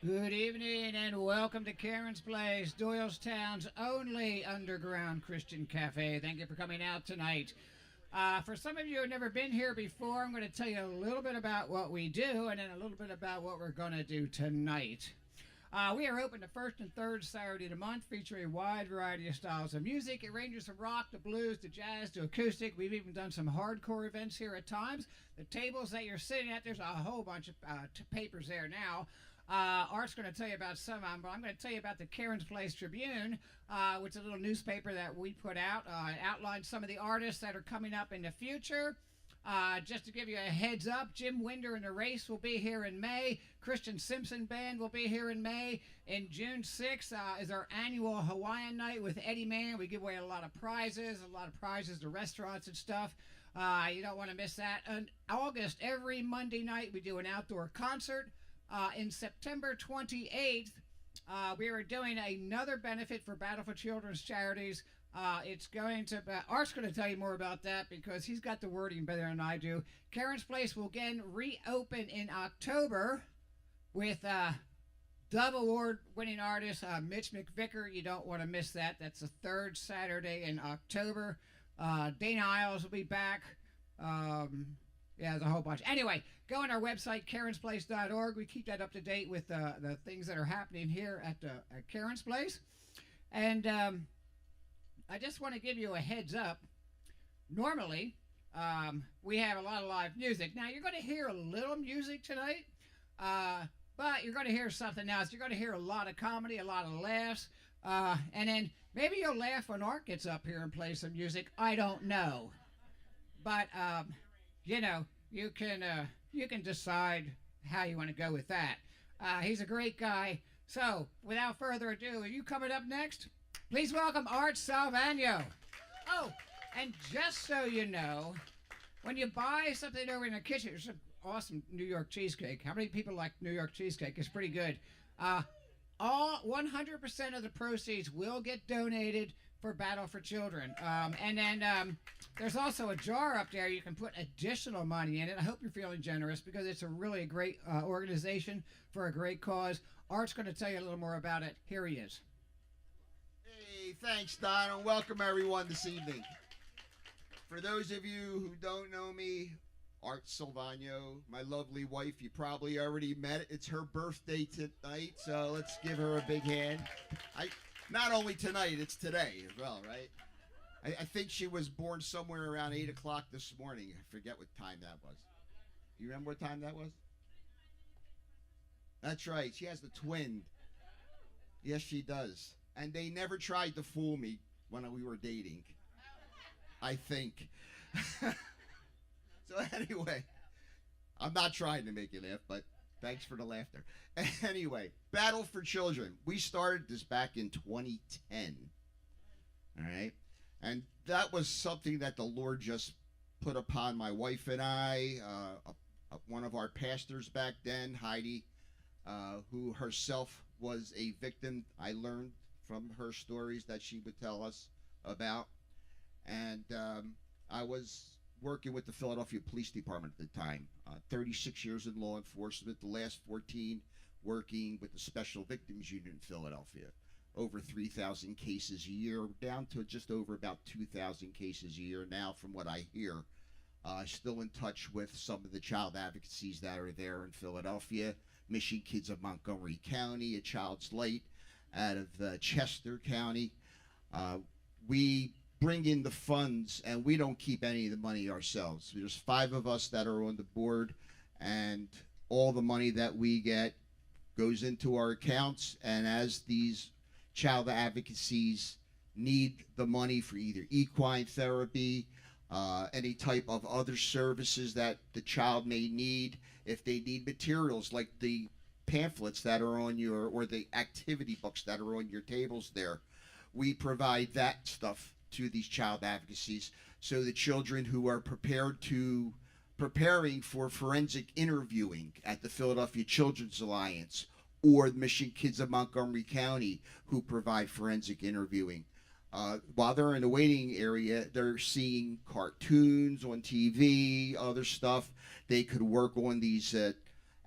Good evening and welcome to Karen's Place, Doylestown's only underground Christian cafe. Thank you for coming out tonight. For some of you who have never been here before, I'm going to tell you a little bit about what we do and then a little bit about what we're going to do tonight. We are open the first and third Saturday of the month, featuring a wide variety of styles of music. It ranges from rock to blues to jazz to acoustic. We've even done some hardcore events here at times. The tables that you're sitting at, there's a whole bunch of papers there now. Art's going to tell you about some of them, but I'm going to tell you about the Karen's Place Tribune, which is a little newspaper that we put out. It outlines some of the artists that are coming up in the future. Just to give you a heads up, Jim Winder and the Race will be here in May. Christian Simpson Band will be here in May. In June 6th is our annual Hawaiian night with Eddie Mann. We give away a lot of prizes to restaurants and stuff. You don't want to miss that. In August, every Monday night, we do an outdoor concert. In September 28th, we are doing another benefit for Battle4Children Charities. It's going to be, Art's going to tell you more about that because he's got the wording better than I do. Karen's Place will again reopen in October with Dove Award winning artist Mitch McVicker. You don't want to miss that. That's the third Saturday in October. Dana Isles will be back. Yeah, there's a whole bunch. Anyway, go on our website, karensplace.org. We keep that up to date with the things that are happening here at Karen's Place. And I just want to give you a heads up. Normally, we have a lot of live music. Now, you're going to hear a little music tonight, but you're going to hear something else. You're going to hear a lot of comedy, a lot of laughs, and then maybe you'll laugh when Art gets up here and plays some music. I don't know. But, you know, you can decide how you want to go with that. He's a great guy. So, without further ado, are you coming up next? Please welcome Art Salvagno. Oh, and just so you know, when you buy something over in the kitchen, there's an awesome New York cheesecake. How many people like New York cheesecake? It's pretty good. All 100% of the proceeds will get donated for Battle4Children. And then there's also a jar up there you can put additional money in it. I hope you're feeling generous because it's a really great organization for a great cause. Art's going to tell you a little more about it. Here he is. Hey, thanks, Don, and welcome everyone this evening. For those of you who don't know me, Art Salvagno, my lovely wife, you probably already met. It's her birthday tonight, so let's give her a big hand. Not only tonight, it's today as well, right? I think she was born somewhere around 8 o'clock this morning. I forget what time that was. Do you remember what time that was? That's right. She has the twin. Yes, she does. And they never tried to fool me when we were dating, I think. So anyway, I'm not trying to make you laugh, but thanks for the laughter. Anyway, Battle4Children. We started this back in 2010. All right? And that was something that the Lord just put upon my wife and I. One of our pastors back then, Heidi, who herself was a victim, I learned from her stories that she would tell us about. And I was working with the Philadelphia Police Department at the time. 36 years in law enforcement, the last 14 working with the Special Victims Unit in Philadelphia. Over 3,000 cases a year, down to just over about 2,000 cases a year now from what I hear. Still in touch with some of the child advocacies that are there in Philadelphia. Mission Kids of Montgomery County, A Child's Light out of Chester County. We bring in the funds, and we don't keep any of the money ourselves. There's 5 of us that are on the board, and all the money that we get goes into our accounts, and as these child advocacies need the money for either equine therapy, any type of other services that the child may need, if they need materials like the pamphlets that are on your, or the activity books that are on your tables there, we provide that stuff to these child advocacies so the children who are preparing for forensic interviewing at the Philadelphia Children's Alliance or the Mission Kids of Montgomery County who provide forensic interviewing. While they're in the waiting area, they're seeing cartoons on TV, other stuff. They could work on these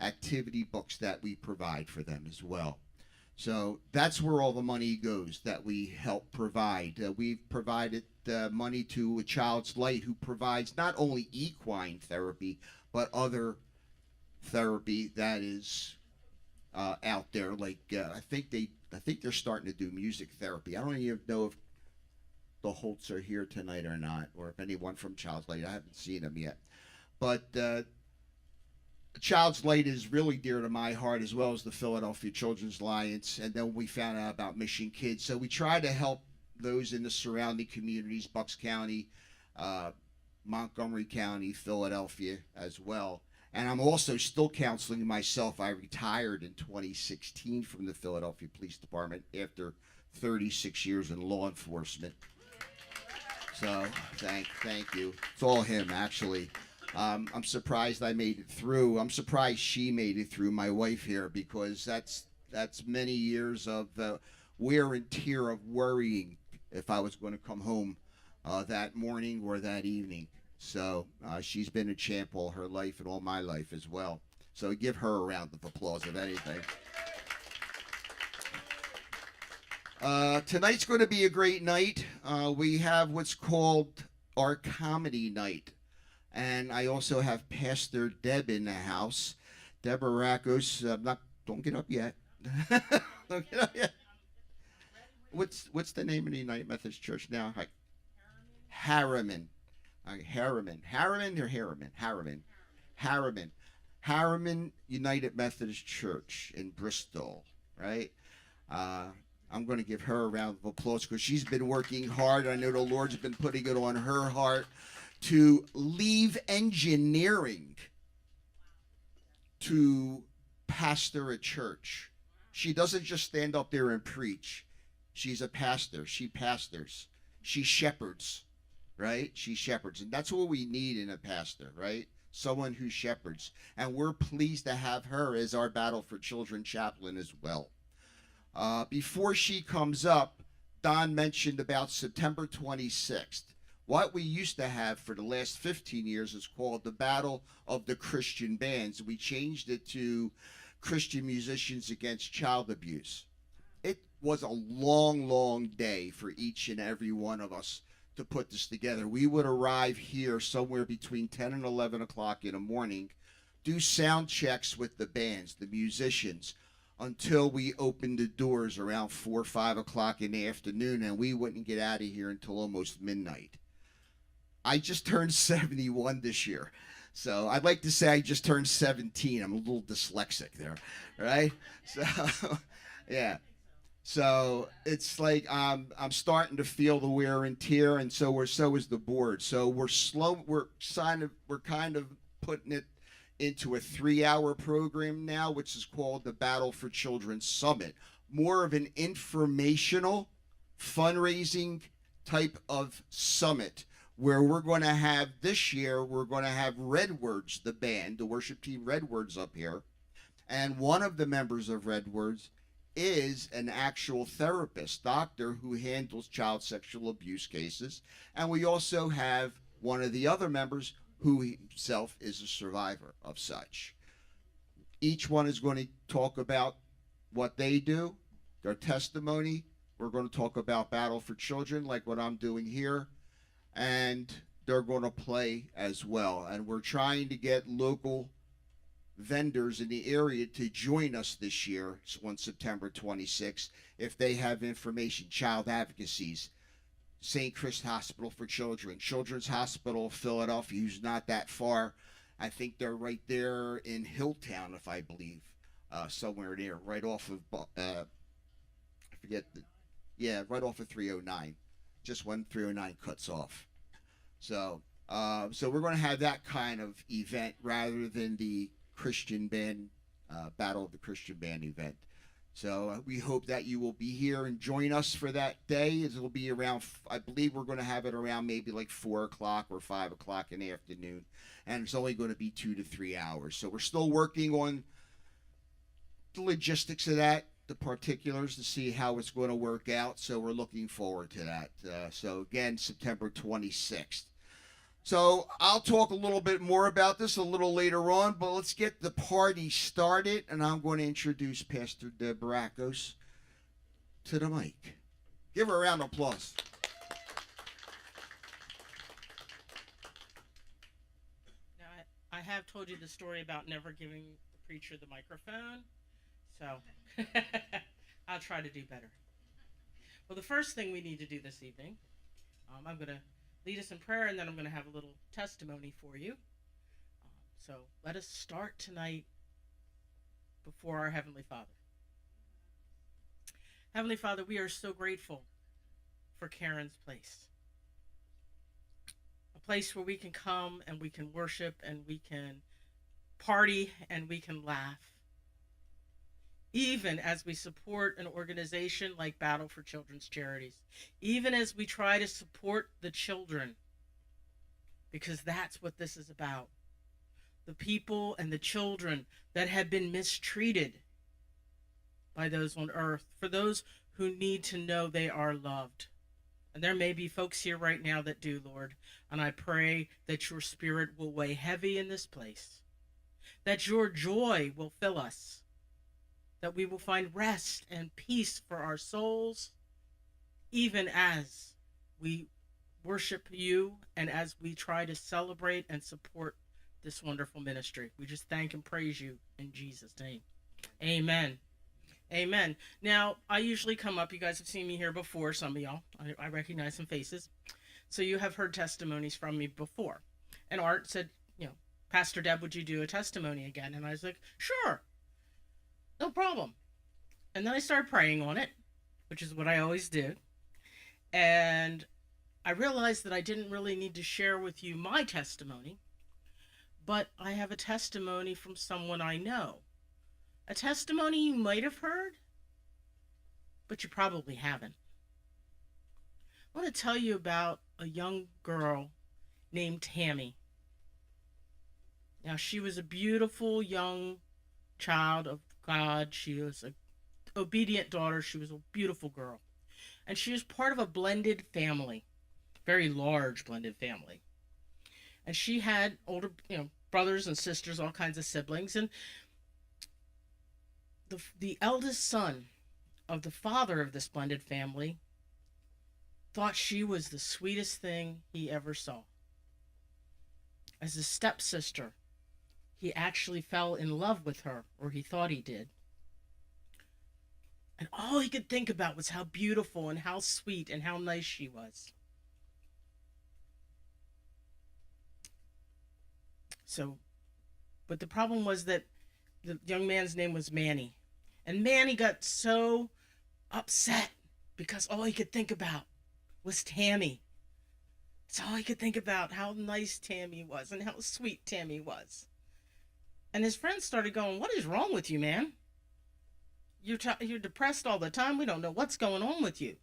activity books that we provide for them as well. So that's where all the money goes that we help provide. We've provided money to a Child's Light, who provides not only equine therapy, but other therapy that is out there. Like I think they're starting to do music therapy. I don't even know if the Holtz are here tonight or not, or if anyone from Child's Light. I haven't seen them yet. But Child's Light is really dear to my heart, as well as the Philadelphia Children's Alliance. And then we found out about Mission Kids. So we try to help those in the surrounding communities, Bucks County, Montgomery County, Philadelphia as well. And I'm also still counseling myself. I retired in 2016 from the Philadelphia Police Department after 36 years in law enforcement. So thank you. It's all him, actually. I'm surprised I made it through. I'm surprised she made it through, my wife here, because that's many years of wear and tear of worrying if I was going to come home that morning or that evening. So she's been a champ all her life and all my life as well. So give her a round of applause, if anything. Tonight's going to be a great night. We have what's called our comedy night. And I also have Pastor Deb in the house. Deb Barakos. Don't get up yet. Don't get up yet. What's the name of the United Methodist Church now? Hi. Harriman. Harriman. Harriman or Harriman? Harriman. Harriman. Harriman United Methodist Church in Bristol, right? I'm going to give her a round of applause because she's been working hard. I know the Lord's been putting it on her heart to leave engineering to pastor a church. She doesn't just stand up there and preach. She's a pastor. She pastors. She shepherds, right? She shepherds. And that's what we need in a pastor, right? Someone who shepherds. And we're pleased to have her as our Battle4Children chaplain as well. Before she comes up, Don mentioned about September 26th. What we used to have for the last 15 years is called the Battle of the Christian Bands. We changed it to Christian Musicians Against Child Abuse. It was a long, long day for each and every one of us to put this together. We would arrive here somewhere between 10 and 11 o'clock in the morning, do sound checks with the bands, the musicians, until we opened the doors around 4 or 5 o'clock in the afternoon, and we wouldn't get out of here until almost midnight. I just turned 71 this year. So I'd like to say I just turned 17. I'm a little dyslexic there, right? So, yeah. So it's like I'm starting to feel the wear and tear, and so is the board. So we're kind of putting it into a 3-hour program now, which is called the Battle4Children Summit. More of an informational, fundraising type of summit, where we're going to have, this year, we're going to have Redwords, the band, the worship team Redwords up here. And one of the members of Redwords is an actual therapist, doctor, who handles child sexual abuse cases. And we also have one of the other members who himself is a survivor of such. Each one is going to talk about what they do, their testimony. We're going to talk about Battle4Children, like what I'm doing here. And they're going to play as well. And we're trying to get local vendors in the area to join us this year on September 26th if they have information. Child advocacies, St. Chris Hospital for Children, Children's Hospital Philadelphia, who's not that far. I think they're right there in Hilltown, if I believe, somewhere there, right off of, right off of 309. Just when 309 cuts off. So we're going to have that kind of event rather than the Christian band, Battle of the Christian Band event. So we hope that you will be here and join us for that day. It'll be around, I believe we're going to have it around maybe like 4 o'clock or 5 o'clock in the afternoon. And it's only going to be 2 to 3 hours. So we're still working on the logistics of that, the particulars, to see how it's going to work out. So we're looking forward to that. So again, September 26th. So I'll talk a little bit more about this a little later on, but let's get the party started, and I'm going to introduce Pastor Deb Barakos to the mic. Give her a round of applause. Now, I have told you the story about never giving the preacher the microphone, so I'll try to do better. Well, the first thing we need to do this evening, I'm going to lead us in prayer, and then I'm going to have a little testimony for you. So let us start tonight before our Heavenly Father. Heavenly Father, we are so grateful for Karen's Place. A place where we can come and we can worship and we can party and we can laugh. Even as we support an organization like Battle4Children Charities. Even as we try to support the children. Because that's what this is about. The people and the children that have been mistreated by those on earth. For those who need to know they are loved. And there may be folks here right now that do, Lord. And I pray that your spirit will weigh heavy in this place. That your joy will fill us. That we will find rest and peace for our souls, even as we worship you and as we try to celebrate and support this wonderful ministry. We just thank and praise you in Jesus' name. Amen. Amen. Now, I usually come up. You guys have seen me here before, some of y'all. I recognize some faces. So you have heard testimonies from me before. And Art said, Pastor Deb, would you do a testimony again? And I was like, sure. No problem. And then I started praying on it, which is what I always do. And I realized that I didn't really need to share with you my testimony, but I have a testimony from someone I know. A testimony you might have heard, but you probably haven't. I want to tell you about a young girl named Tammy. Now, she was a beautiful young child of God. She was an obedient daughter. She was a beautiful girl. And she was part of a blended family, very large blended family. And she had older, brothers and sisters, all kinds of siblings. And the eldest son of the father of this blended family thought she was the sweetest thing he ever saw. As a stepsister, he actually fell in love with her, or he thought he did. And all he could think about was how beautiful and how sweet and how nice she was. But the problem was that the young man's name was Manny. And Manny got so upset because all he could think about was Tammy. That's all he could think about, how nice Tammy was and how sweet Tammy was. And his friends started going, "What is wrong with you, man? You're depressed all the time. We don't know what's going on with you."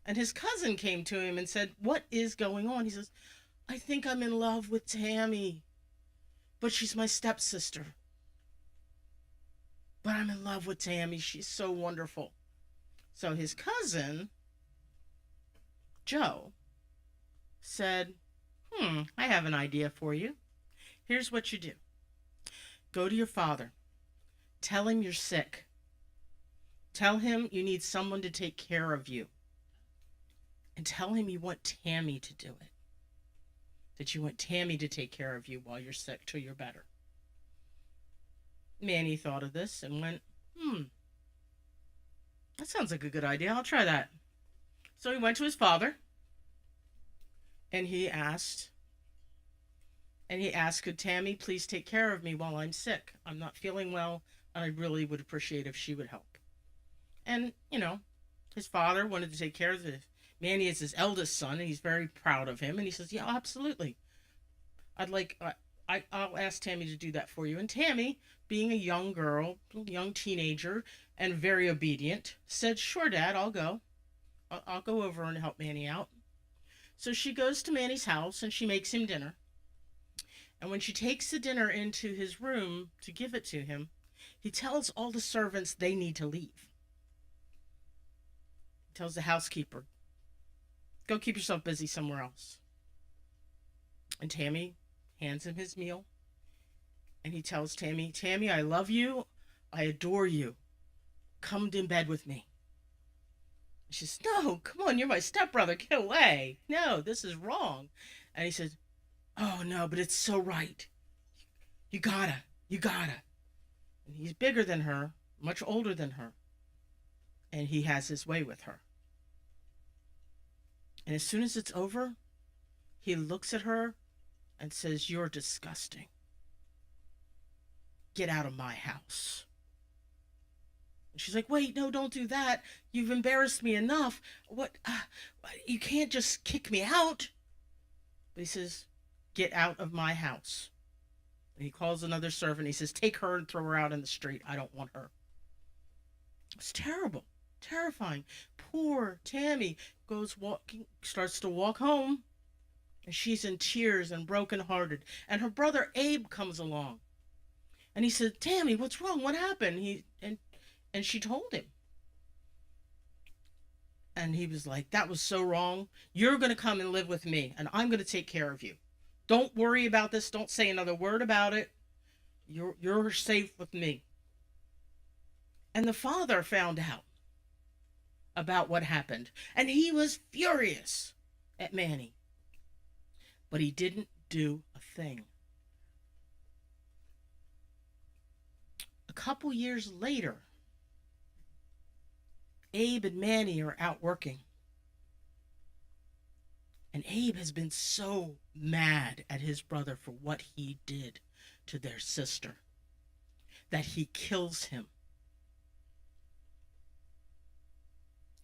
And his cousin came to him and said, "What is going on?" He says, "I think I'm in love with Tammy, but she's my stepsister. But I'm in love with Tammy. She's so wonderful." So his cousin, Joe, said, I have an idea for you. Here's what you do. Go to your father. Tell him you're sick. Tell him you need someone to take care of you. And tell him you want Tammy to do it. That you want Tammy to take care of you while you're sick till you're better. Manny thought of this and went, that sounds like a good idea. I'll try that. So he went to his father and he asked, could Tammy please take care of me while I'm sick? I'm not feeling well, and I really would appreciate if she would help. And, his father wanted to take care of Manny is his eldest son, and he's very proud of him. And he says, yeah, absolutely. I'll ask Tammy to do that for you. And Tammy, being a young girl, young teenager, and very obedient, said, sure, Dad, I'll go. I'll go over and help Manny out. So she goes to Manny's house, and she makes him dinner. And when she takes the dinner into his room to give it to him, he tells all the servants they need to leave. He tells the housekeeper, go keep yourself busy somewhere else. And Tammy hands him his meal. And he tells Tammy, Tammy, I love you. I adore you. Come in bed with me. She says, no, come on, you're my stepbrother. Get away. No, this is wrong. And he says, oh, no, but it's so right. You gotta. And he's bigger than her, much older than her. And he has his way with her. And as soon as it's over, he looks at her and says, you're disgusting. Get out of my house. And she's like, wait, no, don't do that. You've embarrassed me enough. What? You can't just kick me out. But he says, get out of my house. And he calls another servant. He says, take her and throw her out in the street. I don't want her. It's terrible, terrifying. Poor Tammy starts to walk home. And she's in tears and brokenhearted. And her brother Abe comes along. And he said, Tammy, what's wrong? What happened? And she told him. And he was like, that was so wrong. You're going to come and live with me, and I'm going to take care of you. Don't worry about this. Don't say another word about it. You're safe with me. And the father found out about what happened, and he was furious at Manny. But he didn't do a thing. A couple years later, Abe and Manny are out working. And Abe has been so mad at his brother for what he did to their sister that he kills him.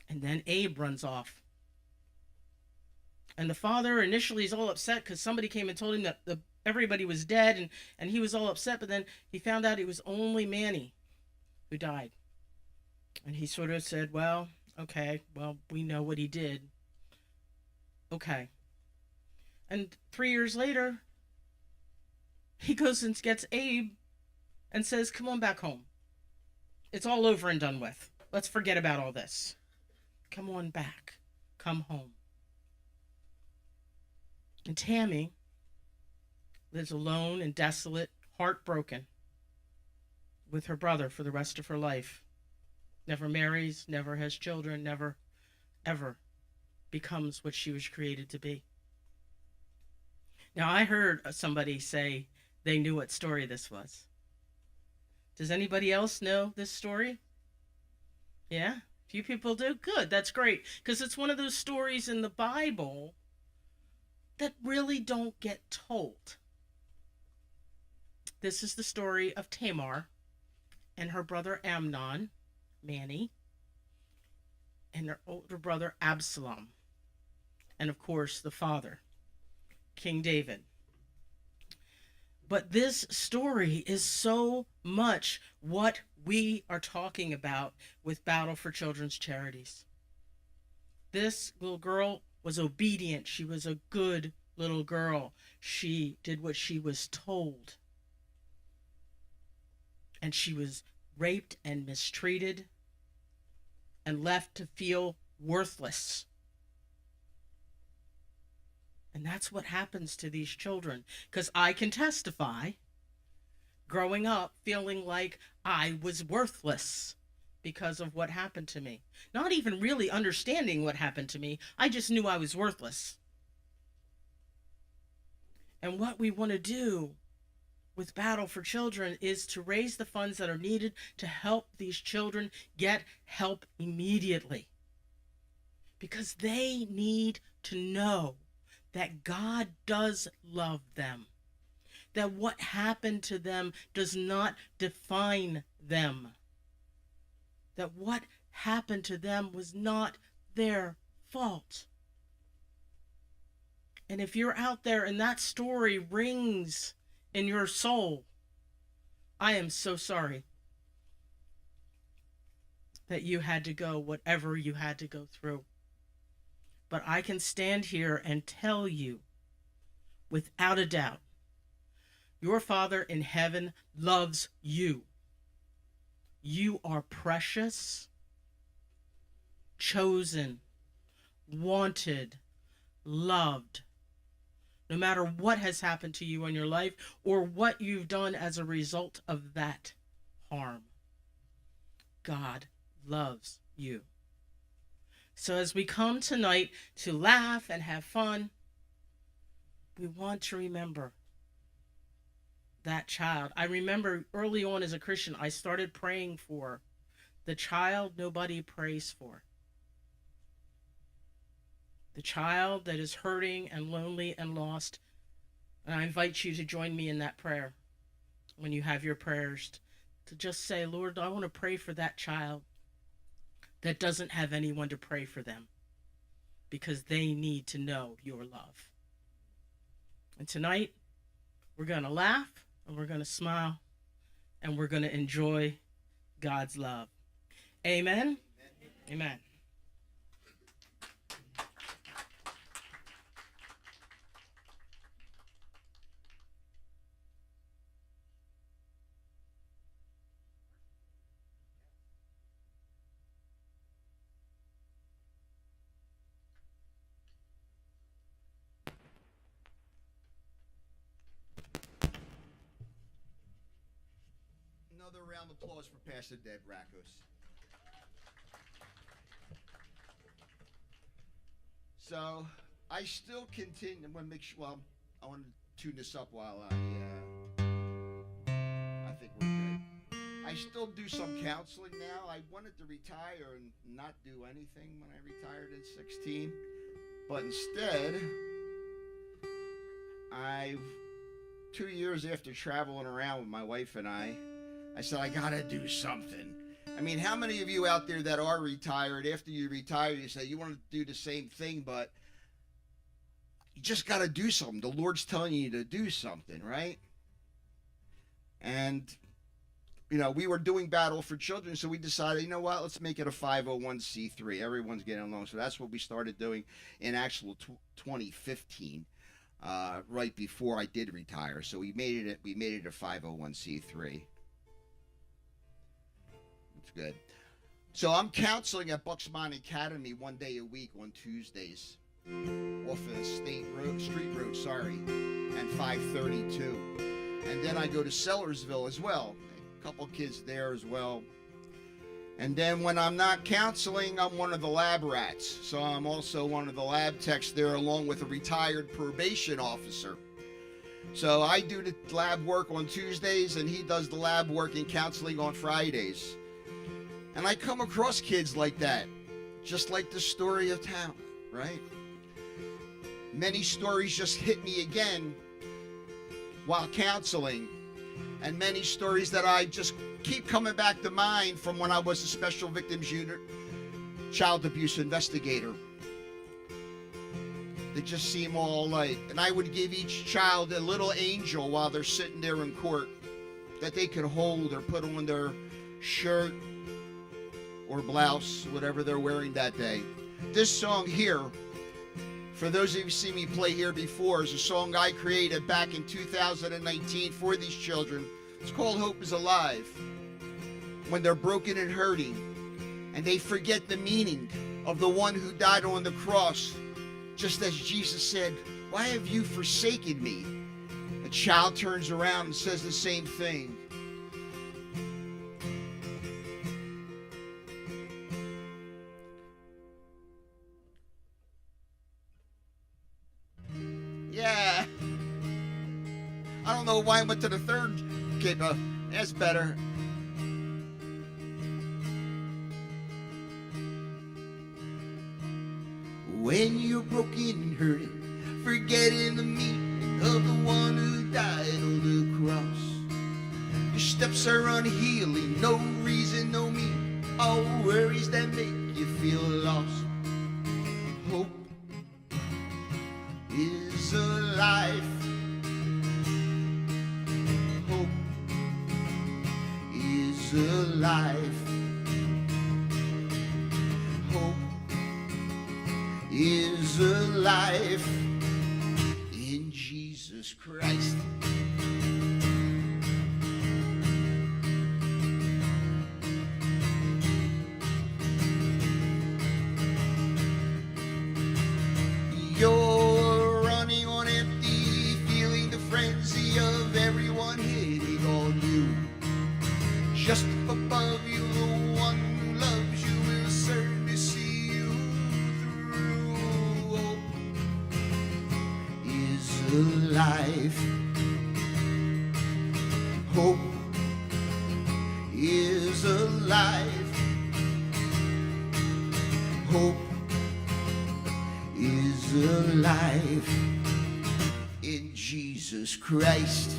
And then Abe runs off. And the father initially is all upset because somebody came and told him that everybody was dead, and he was all upset, but then he found out it was only Manny who died. And he sort of said, well, okay, well, we know what he did. Okay. And 3 years later, he goes and gets Abe and says, come on back home. It's all over and done with. Let's forget about all this. Come on back. Come home. And Tammy lives alone and desolate, heartbroken, with her brother for the rest of her life. Never marries, never has children, never, ever becomes what she was created to be. Now, I heard somebody say they knew what story this was. Does anybody else know this story? Yeah? A few people do? Good, that's great. Because it's one of those stories in the Bible that really don't get told. This is the story of Tamar and her brother Amnon, Manny, and their older brother Absalom, and of course the father, King David. But this story is so much what we are talking about with Battle for Children's Charities. This little girl was obedient. She was a good little girl. She did what she was told. And she was raped and mistreated and left to feel worthless. And that's what happens to these children. Because I can testify, growing up feeling like I was worthless because of what happened to me. Not even really understanding what happened to me. I just knew I was worthless. And what we want to do with Battle for Children is to raise the funds that are needed to help these children get help immediately. Because they need to know that God does love them. That what happened to them does not define them. That what happened to them was not their fault. And if you're out there and that story rings in your soul, I am so sorry that you had to go whatever you had to go through. But I can stand here and tell you, without a doubt, your Father in heaven loves you. You are precious, chosen, wanted, loved, no matter what has happened to you in your life or what you've done as a result of that harm. God loves you. So as we come tonight to laugh and have fun, we want to remember that child. I remember early on as a Christian, I started praying for the child nobody prays for. The child that is hurting and lonely and lost. And I invite you to join me in that prayer when you have your prayers, to just say, Lord, I want to pray for that child that doesn't have anyone to pray for them, because they need to know your love. And tonight, we're going to laugh and we're going to smile and we're going to enjoy God's love. Amen. Amen. Another round of applause for Pastor Deb Rakos. So I still continue. I'm gonna make sure. Well, I want to tune this up while I think we're good. I still do some counseling now. I wanted to retire and not do anything when I retired at 16, but instead, 2 years after traveling around with my wife and I said, I gotta do something. I mean, how many of you out there that are retired, after you retire, you say you want to do the same thing, but you just gotta do something. The Lord's telling you to do something, right? And, you know, we were doing Battle4Children, so we decided, you know what, let's make it a 501c3. Everyone's getting along. So that's what we started doing in actual 2015, right before I did retire. So we made it a 501c3. Good. So I'm counseling at Bucksmont Academy one day a week on Tuesdays off of Street Road, and 532. And then I go to Sellersville as well. A couple kids there as well. And then when I'm not counseling, I'm one of the lab rats. So I'm also one of the lab techs there, along with a retired probation officer. So I do the lab work on Tuesdays, and he does the lab work and counseling on Fridays. And I come across kids like that, just like the story of town, right? Many stories just hit me again while counseling, and many stories that I just keep coming back to mind from when I was a special victims unit child abuse investigator. They just seem all like, and I would give each child a little angel while they're sitting there in court that they could hold or put on their shirt or blouse, whatever they're wearing that day. This song here, for those of you who've seen me play here before, is a song I created back in 2019 for these children. It's called Hope is Alive. When they're broken and hurting, and they forget the meaning of the one who died on the cross, just as Jesus said, "Why have you forsaken me?" A child turns around and says the same thing. Yeah. I don't know why I went to the third capo. That's better. When you're broken and hurting, forgetting the meaning of the one who died on the cross. Your steps are unhealing, no reason, no meaning, all worries that make you feel lost. Hope is alive. Hope is alive. Hope is alive in Jesus Christ. You're running on empty alive. Hope is alive. Hope is alive in Jesus Christ.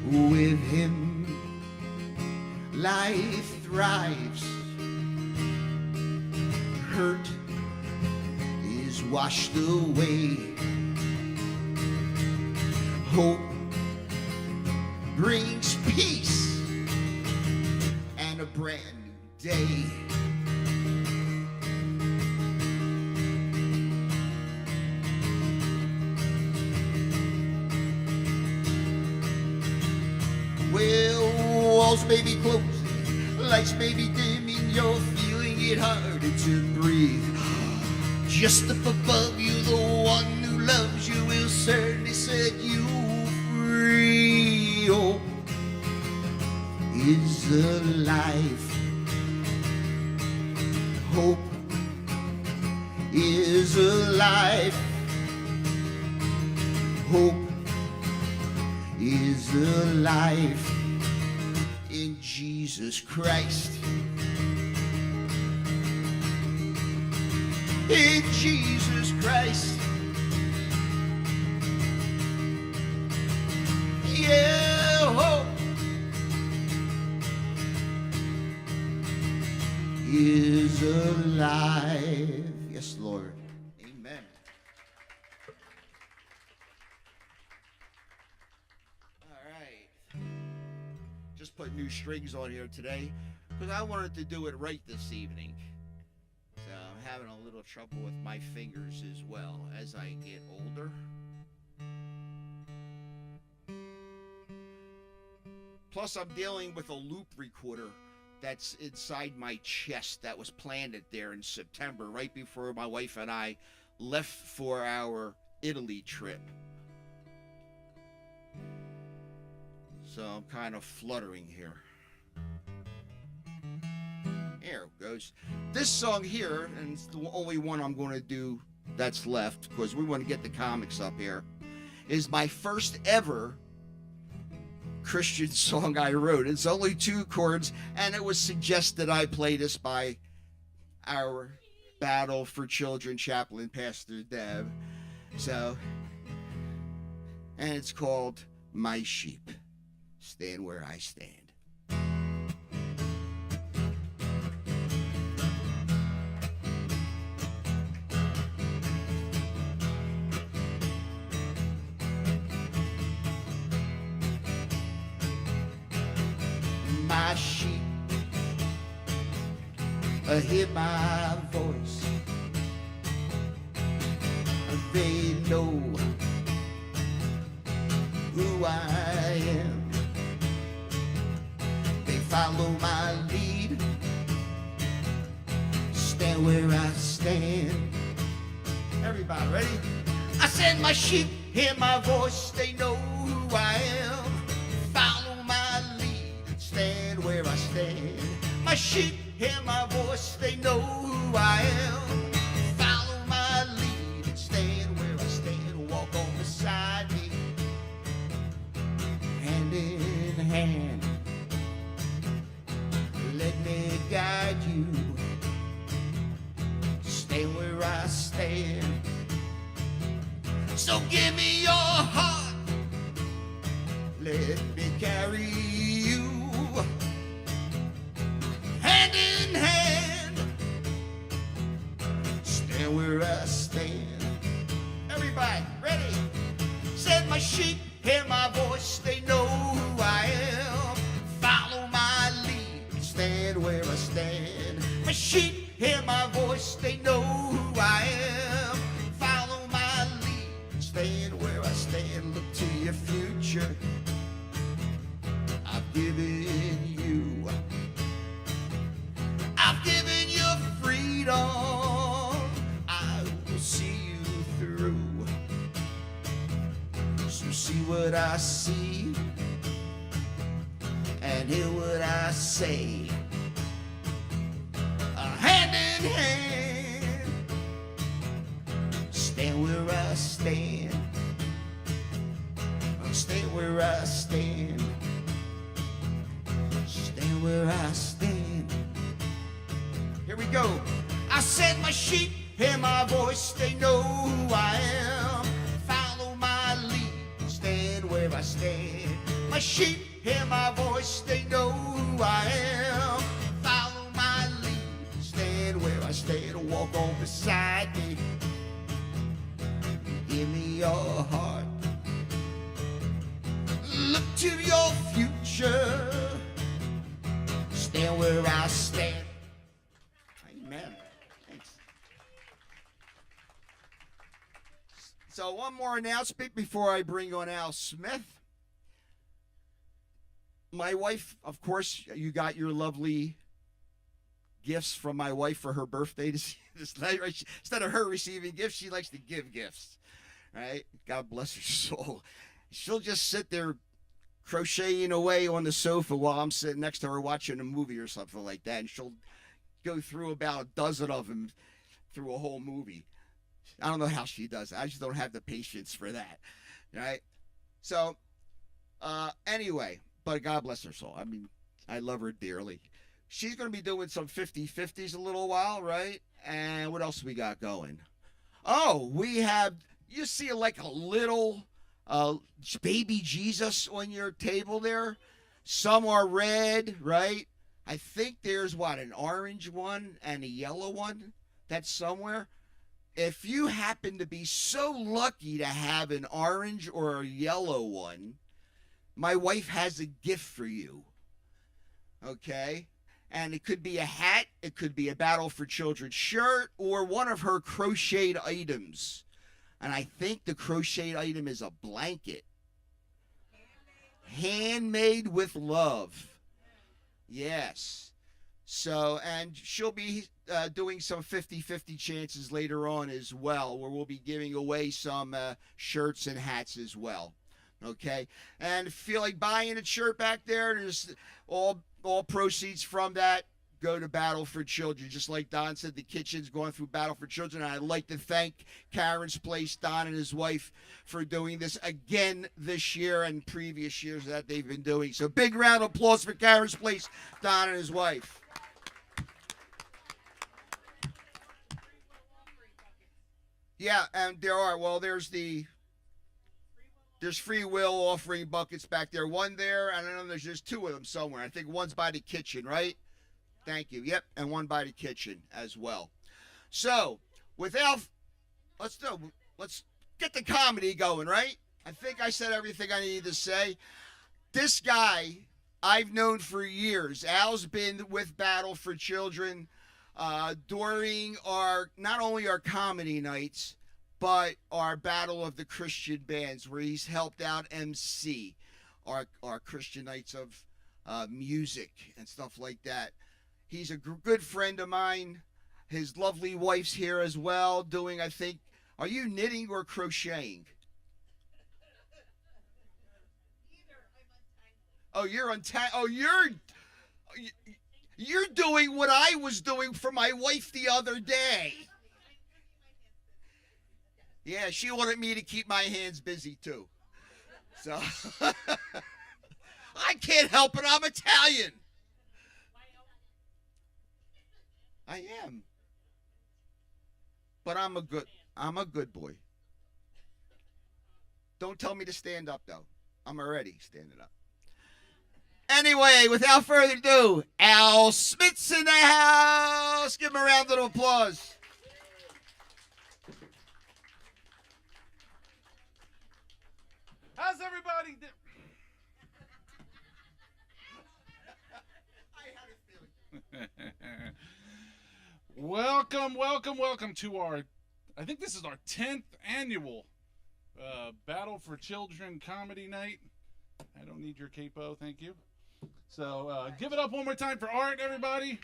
With him, life thrives. Hurt is washed away. Hope brings peace and a brand new day. Well, walls may be closing, lights may be dimming, you're feeling it harder to breathe. Just up above you, the one who loves you will certainly set you free. Hope is alive. Hope is alive. Hope is alive in Jesus Christ. In Jesus Christ. Yeah, hope is alive. Yes, Lord. Amen. Just put new strings on here today because I wanted to do it right this evening. So I'm having a little trouble with my fingers as well as I get older. Plus I'm dealing with a loop recorder that's inside my chest that was planted there in September, right before my wife and I left for our Italy trip. So I'm kind of fluttering here. There it goes. This song here, and it's the only one I'm going to do that's left, because we want to get the comics up here, is my first ever Christian song I wrote. It's only 2 chords, and it was suggested I play this by our Battle4Children chaplain, Pastor Deb. So, and it's called My Sheep Stand Where I Stand. My sheep hear my voice. They know who I am. They follow my lead. Stand where I stand. Everybody ready? I said my sheep hear my voice. They know who I am. Follow my lead. Stand where I stand. My sheep hear my voice. They know who I am. Follow my lead. Stand where I stand. Walk on beside me. Hand in hand. Let me guide you. Stand where I stand. So give me your heart. Let me carry you. Hand in hand. Stand where I stand. Everybody, ready? Said my sheep hear my voice. They know who I am. Follow my lead. Stand where I stand. My sheep hear my voice. They know who I am. Follow my lead. Stand where I stand. Look to your future. I've given you. I've given you freedom. I will see you through. So see what I see and hear what I see. say, hand in hand, stand where I stand, stand where I stand, stand where I stand. Here we go. I said my sheep hear my voice, they know who I am. Follow my lead, stand where I stand. My sheep hear my voice, they know who I am. Follow my lead, stand where I stand. Walk on beside me, give me your heart. Look to your future, stand where I stand. Amen. Thanks. So one more announcement before I bring on Al Smith. My wife, of course, you got your lovely gifts from my wife for her birthday this night. Right? Instead of her receiving gifts, she likes to give gifts. Right? God bless her soul. She'll just sit there crocheting away on the sofa while I'm sitting next to her watching a movie or something like that, and she'll go through about a dozen of them through a whole movie. I don't know how she does it. I just don't have the patience for that. Right? So, anyway, but God bless her soul. I mean, I love her dearly. She's going to be doing some 50-50s a little while, right? And what else we got going? Oh, we have, you see like a little baby Jesus on your table there. Some are red, right? I think there's an orange one and a yellow one that's somewhere. If you happen to be so lucky to have an orange or a yellow one, my wife has a gift for you. Okay? And it could be a hat, it could be a Battle4Children shirt, or one of her crocheted items. And I think the crocheted item is a blanket. Handmade with love. Yes. So, and she'll be doing some 50-50 chances later on as well, where we'll be giving away some shirts and hats as well. Okay? And if you feel like buying a shirt back there, there's all proceeds from that go to Battle4Children. Just like Don said, the kitchen's going through Battle4Children. And I'd like to thank Karen's Place, Don and his wife, for doing this again this year and previous years that they've been doing. So big round of applause for Karen's Place, Don and his wife. Yeah, and there are. Well, there's free will offering buckets back there. One there, and I know there's just two of them somewhere. I think one's by the kitchen, right? Thank you. Yep, and one by the kitchen as well. So, let's get the comedy going, right? I think I said everything I needed to say. This guy I've known for years. Al's been with Battle4Children during not only our comedy nights, but our Battle of the Christian Bands, where he's helped out MC our Christian nights of music and stuff like that. He's a good friend of mine. His lovely wife's here as well, doing, I think, are you knitting or crocheting? Oh, you're you're doing what I was doing for my wife the other day. Yeah, she wanted me to keep my hands busy too. So I can't help it. I'm Italian. I am. But I'm a good boy. Don't tell me to stand up though. I'm already standing up. Anyway, without further ado, Al Smith's in the house. Give him a round of applause. How's everybody Welcome to our, I think this is our 10th annual Battle4Children comedy night. I don't need your capo, thank you. So give it up one more time for Art, everybody.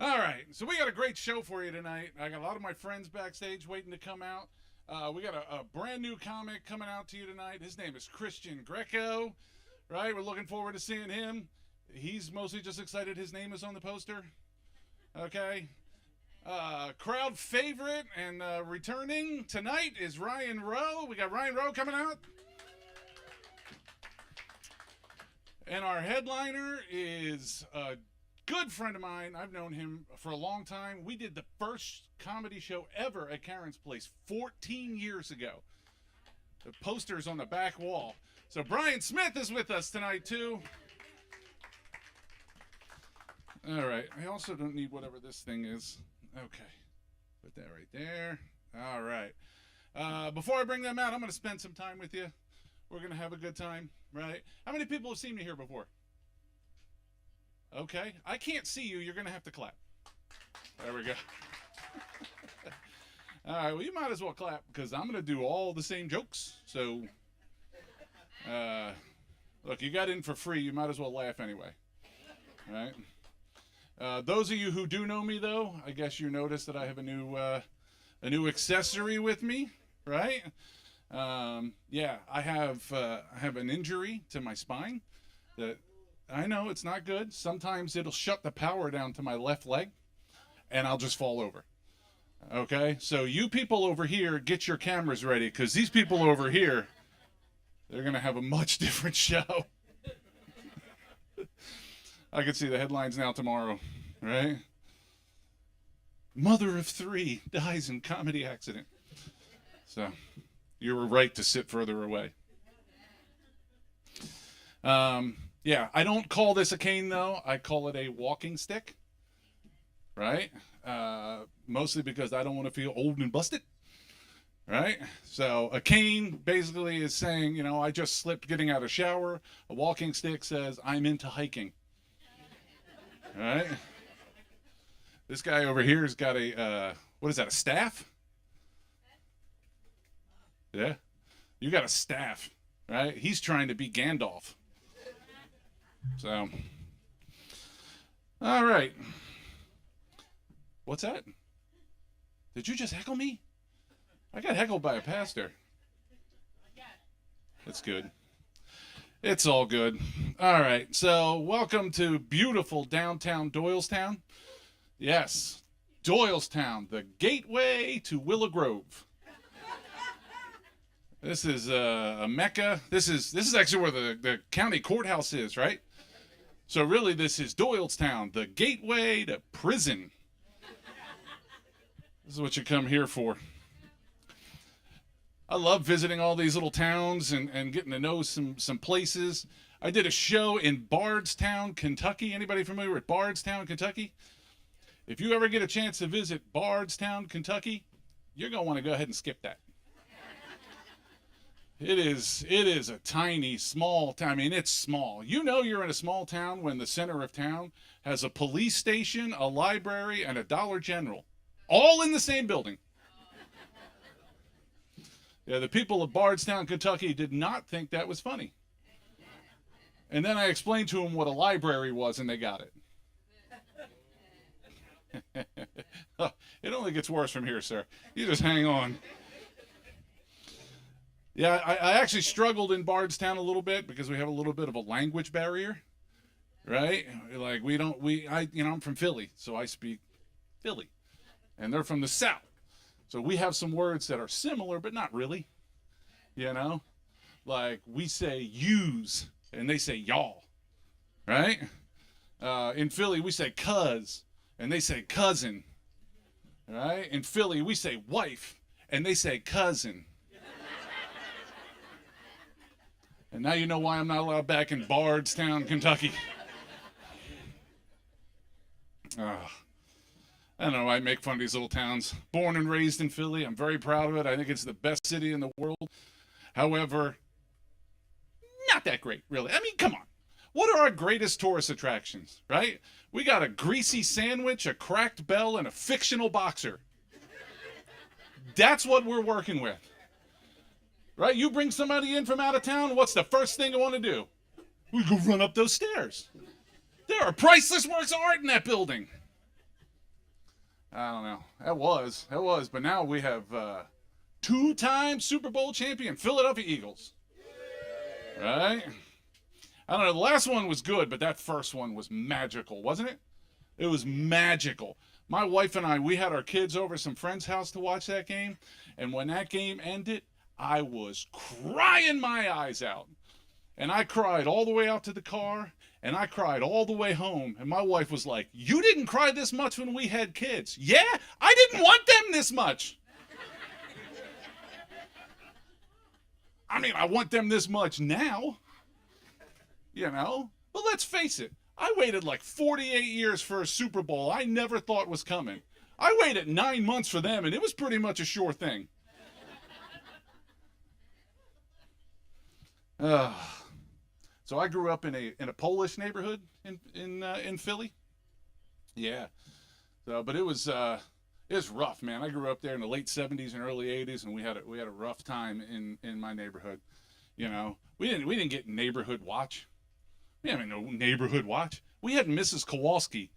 All right. So we got a great show for you tonight. I got a lot of my friends backstage waiting to come out. We got a brand new comic coming out to you tonight. His name is Christian Greco, right? We're looking forward to seeing him. He's mostly just excited his name is on the poster. Okay. Crowd favorite and returning tonight is Ryan Rowe. We got Ryan Rowe coming out. And our headliner is a good friend of mine. I've known him for a long time. We did the first comedy show ever at Karen's Place 14 years ago. The poster's on the back wall. So Brian Smith is with us tonight too. All right. I also don't need whatever this thing is. Okay. Put that right there. All right. Before I bring them out, I'm going to spend some time with you. We're going to have a good time, right? How many people have seen me here before? Okay. I can't see you. You're going to have to clap. There we go. All right. Well, you might as well clap because I'm going to do all the same jokes. So, look, you got in for free. You might as well laugh anyway. All right. Those of you who do know me, though, I guess you noticed that I have a new accessory with me, right? Yeah, I have an injury to my spine that I know it's not good. Sometimes it'll shut the power down to my left leg, and I'll just fall over. Okay, so you people over here, get your cameras ready, because these people over here, they're gonna have a much different show. I can see the headlines now tomorrow, right? Mother of 3 dies in comedy accident. So, you were right to sit further away. Yeah, I don't call this a cane, though. I call it a walking stick, right? Mostly because I don't want to feel old and busted, right? So a cane basically is saying, you know, I just slipped getting out of shower. A walking stick says, I'm into hiking. All right? This guy over here has got a, what is that, a staff? Yeah? You got a staff, right? He's trying to be Gandalf. So, all right. What's that? Did you just heckle me? I got heckled by a pastor. That's good. It's all good. All right. So, welcome to beautiful downtown Doylestown. Yes, Doylestown, the gateway to Willow Grove. This is a mecca. This is actually where the county courthouse is, right? So really, this is Doylestown, the gateway to prison. This is what you come here for. I love visiting all these little towns and getting to know some places. I did a show in Bardstown, Kentucky. Anybody familiar with Bardstown, Kentucky? If you ever get a chance to visit Bardstown, Kentucky, you're going to want to go ahead and skip that. It is a tiny, small town. I mean, it's small. You know you're in a small town when the center of town has a police station, a library, and a Dollar General. All in the same building. Yeah, the people of Bardstown, Kentucky did not think that was funny. And then I explained to them what a library was, and they got it. It only gets worse from here, sir. You just hang on. Yeah, I actually struggled in Bardstown a little bit because we have a little bit of a language barrier, right? Like I'm from Philly, so I speak Philly, and they're from the South, so we have some words that are similar but not really, you know, like we say "use" and they say "y'all," right? In Philly we say "cuz" and they say "cousin," right? In Philly we say "wife" and they say "cousin." And now you know why I'm not allowed back in Bardstown, Kentucky. I don't know, I make fun of these little towns. Born and raised in Philly, I'm very proud of it. I think it's the best city in the world. However, not that great, really. I mean, come on. What are our greatest tourist attractions, right? We got a greasy sandwich, a cracked bell, and a fictional boxer. That's what we're working with. Right? You bring somebody in from out of town, what's the first thing I want to do? We go run up those stairs. There are priceless works of art in that building. I don't know. That was. But now we have two-time Super Bowl champion Philadelphia Eagles. Right? I don't know. The last one was good, but that first one was magical, wasn't it? It was magical. My wife and I, we had our kids over at some friend's house to watch that game, and when that game ended, I was crying my eyes out. And I cried all the way out to the car, and I cried all the way home. And my wife was like, "You didn't cry this much when we had kids." Yeah, I didn't want them this much. I mean, I want them this much now, you know? But let's face it, I waited like 48 years for a Super Bowl I never thought was coming. I waited 9 months for them, and it was pretty much a sure thing. So I grew up in a Polish neighborhood in Philly. Yeah. So, but it was rough, man. I grew up there in the late 70s and early 80s, and we had a rough time in my neighborhood. You know, we didn't get neighborhood watch. We didn't have no neighborhood watch. We had Mrs. Kowalski.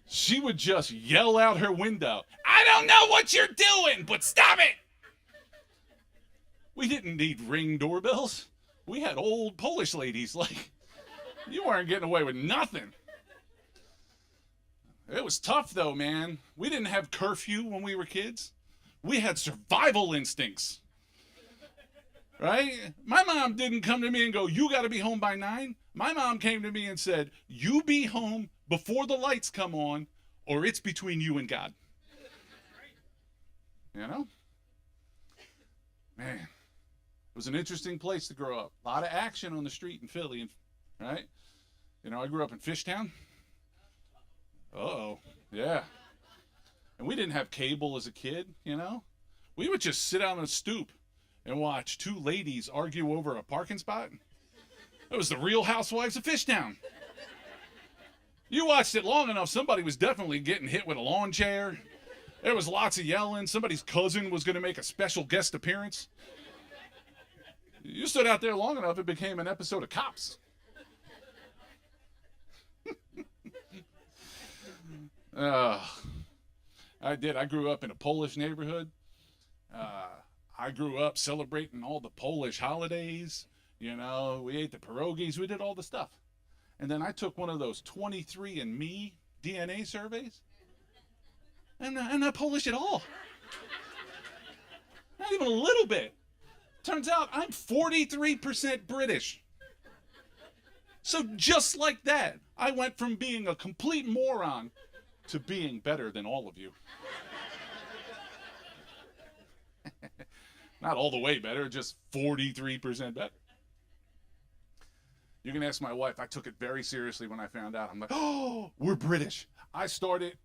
She would just yell out her window, "I don't know what you're doing, but stop it!" We didn't need Ring doorbells. We had old Polish ladies. Like, you weren't getting away with nothing. It was tough, though, man. We didn't have curfew when we were kids. We had survival instincts. Right? My mom didn't come to me and go, "You got to be home by 9." My mom came to me and said, "You be home before the lights come on, or it's between you and God." You know? Man. It was an interesting place to grow up. A lot of action on the street in Philly, right? You know, I grew up in Fishtown. Uh-oh, yeah. And we didn't have cable as a kid, you know? We would just sit on a stoop and watch two ladies argue over a parking spot. It was the Real Housewives of Fishtown. You watched it long enough, somebody was definitely getting hit with a lawn chair. There was lots of yelling. Somebody's cousin was going to make a special guest appearance. You stood out there long enough, it became an episode of Cops. I did. I grew up in a Polish neighborhood. I grew up celebrating all the Polish holidays. You know, we ate the pierogies. We did all the stuff. And then I took one of those 23andMe DNA surveys. And I'm not Polish at all. Not even a little bit. Turns out I'm 43% British. So just like that, I went from being a complete moron to being better than all of you. Not all the way better, just 43% better. You can ask my wife. I took it very seriously when I found out. I'm like, "Oh, we're British." I started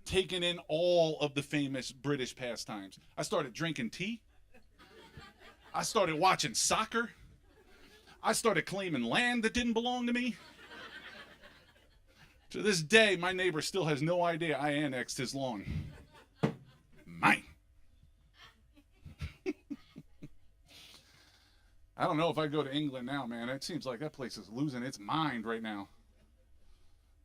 taking in all of the famous British pastimes. I started drinking tea. I started watching soccer. I started claiming land that didn't belong to me. To this day, my neighbor still has no idea I annexed his lawn. Mine. I don't know if I go to England now, man. It seems like that place is losing its mind right now.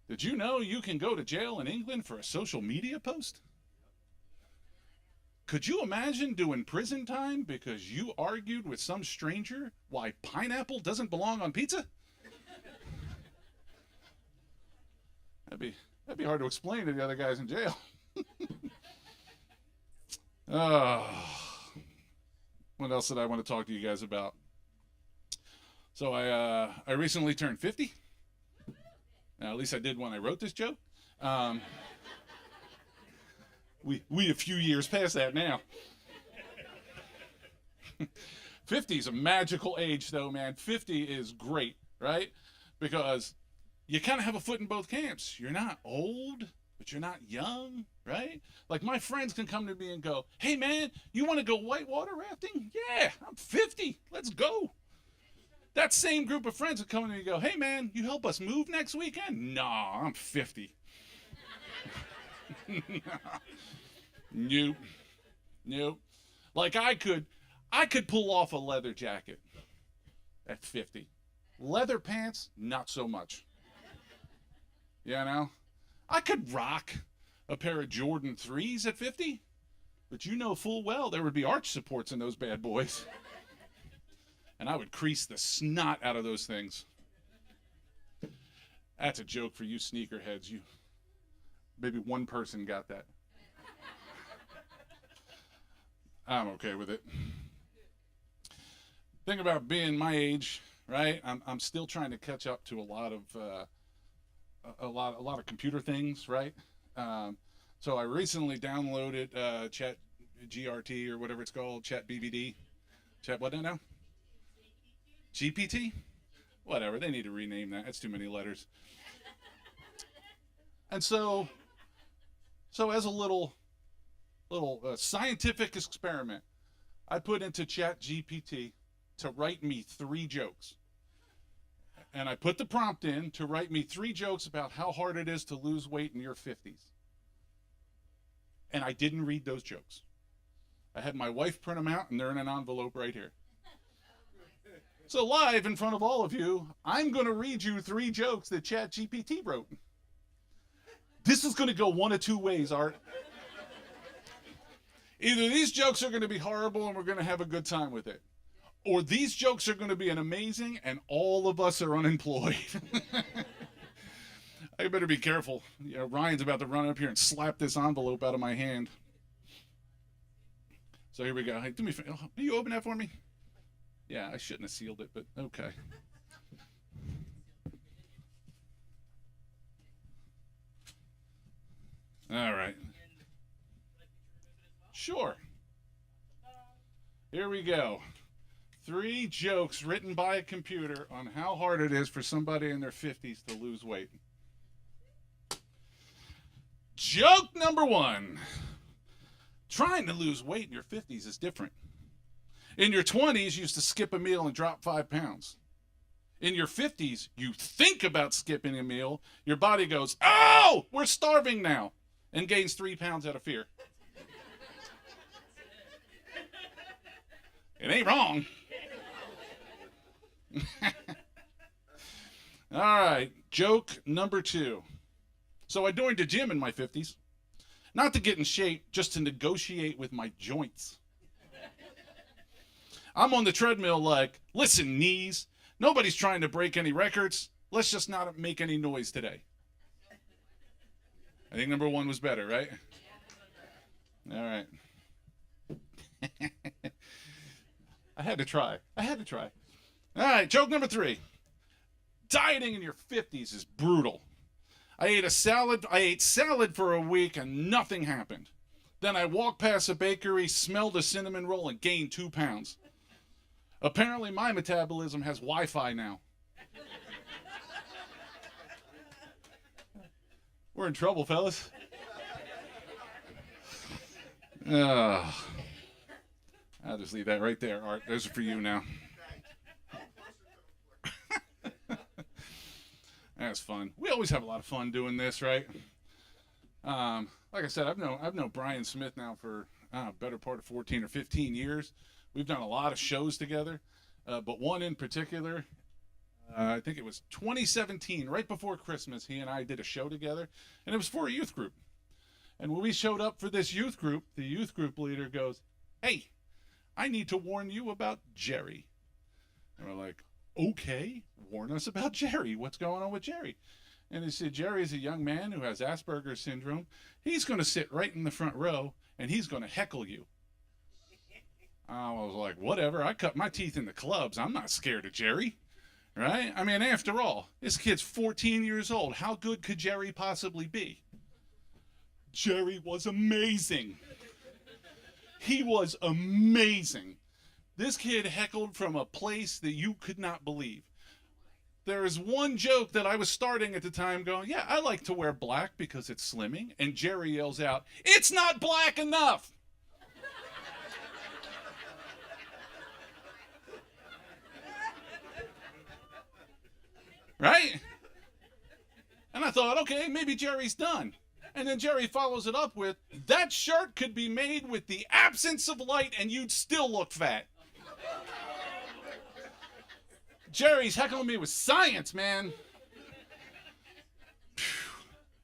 Did you know you can go to jail in England for a social media post? Could you imagine doing prison time because you argued with some stranger why pineapple doesn't belong on pizza? That'd be hard to explain to the other guys in jail. What else did I want to talk to you guys about? So I recently turned 50. Now, at least I did when I wrote this joke. We a few years past that now. 50 is a magical age, though, man. 50 is great, right? Because you kind of have a foot in both camps. You're not old, but you're not young, right? Like, my friends can come to me and go, "Hey, man, you want to go whitewater rafting?" "Yeah, I'm 50. Let's go." That same group of friends will come to me and go, "Hey, man, you help us move next weekend?" "Nah, I'm 50. Nope. Like, I could pull off a leather jacket at 50. Leather pants, not so much. You know? I could rock a pair of Jordan 3s at 50, but you know full well there would be arch supports in those bad boys. And I would crease the snot out of those things. That's a joke for you sneakerheads. You, maybe one person got that. I'm okay with it. Thing about being my age, right? I'm still trying to catch up to a lot of computer things, right? So I recently downloaded Chat GRT or whatever it's called, Chat BBD. Chat what now? GPT? Whatever. They need to rename that. That's too many letters. And so as a little scientific experiment, I put into Chat GPT to write me 3 jokes. And I put the prompt in to write me 3 jokes about how hard it is to lose weight in your 50s. And I didn't read those jokes. I had my wife print them out, and they're in an envelope right here. So live in front of all of you, I'm going to read you 3 jokes that ChatGPT wrote. This is going to go one of 2 ways, Art. Either these jokes are going to be horrible and we're going to have a good time with it, or these jokes are going to be an amazing and all of us are unemployed. I better be careful. You know, Ryan's about to run up here and slap this envelope out of my hand. So here we go. Hey, do me a favor. Will you open that for me? Yeah, I shouldn't have sealed it, but okay. All right. Sure. Here we go. 3 jokes written by a computer on how hard it is for somebody in their 50s to lose weight. Joke number 1. Trying to lose weight in your 50s is different. In your 20s, you used to skip a meal and drop 5 pounds. In your 50s, you think about skipping a meal. Your body goes, oh, we're starving now, and gains 3 pounds out of fear. It ain't wrong. All right, joke number 2. So I joined a gym in my 50s, not to get in shape, just to negotiate with my joints. I'm on the treadmill like, listen, knees, nobody's trying to break any records. Let's just not make any noise today. I think number 1 was better, right? All right. I had to try. All right, joke number 3. Dieting in your 50s is brutal. I ate salad for a week and nothing happened. Then I walked past a bakery, smelled a cinnamon roll, and gained 2 pounds. Apparently my metabolism has Wi-Fi now. We're in trouble, fellas. I'll just leave that right there, Art. Those are for you now. That's fun. We always have a lot of fun doing this, right? Like I said, I've known Brian Smith now for better part of 14 or 15 years. We've done a lot of shows together, but one in particular, I think it was 2017, right before Christmas, he and I did a show together, and it was for a youth group. And when we showed up for this youth group, the youth group leader goes, hey, I need to warn you about Jerry. And we're like, okay, warn us about Jerry. What's going on with Jerry? And he said, Jerry is a young man who has Asperger's syndrome. He's going to sit right in the front row, and he's going to heckle you. I was like, whatever. I cut my teeth in the clubs. I'm not scared of Jerry, right? I mean, after all, this kid's 14 years old. How good could Jerry possibly be? Jerry was amazing. He was amazing. This kid heckled from a place that you could not believe. There is one joke that I was starting at the time going, yeah, I like to wear black because it's slimming. And Jerry yells out, it's not black enough. Right? And I thought, okay, maybe Jerry's done. And then Jerry follows it up with, that shirt could be made with the absence of light and you'd still look fat. Jerry's heckling me with science, man.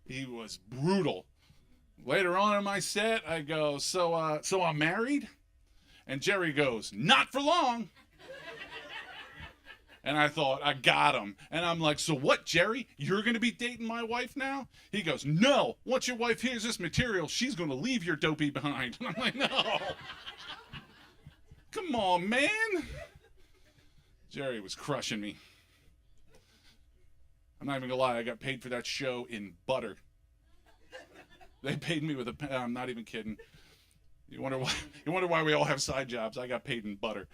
He was brutal. Later on in my set, I go, so I'm married? And Jerry goes, not for long. And I thought, I got him. And I'm like, so what, Jerry? You're going to be dating my wife now? He goes, no. Once your wife hears this material, she's going to leave your dopey behind. And I'm like, no. Come on, man. Jerry was crushing me. I'm not even going to lie. I got paid for that show in butter. They paid me with I'm not even kidding. You wonder why we all have side jobs. I got paid in butter.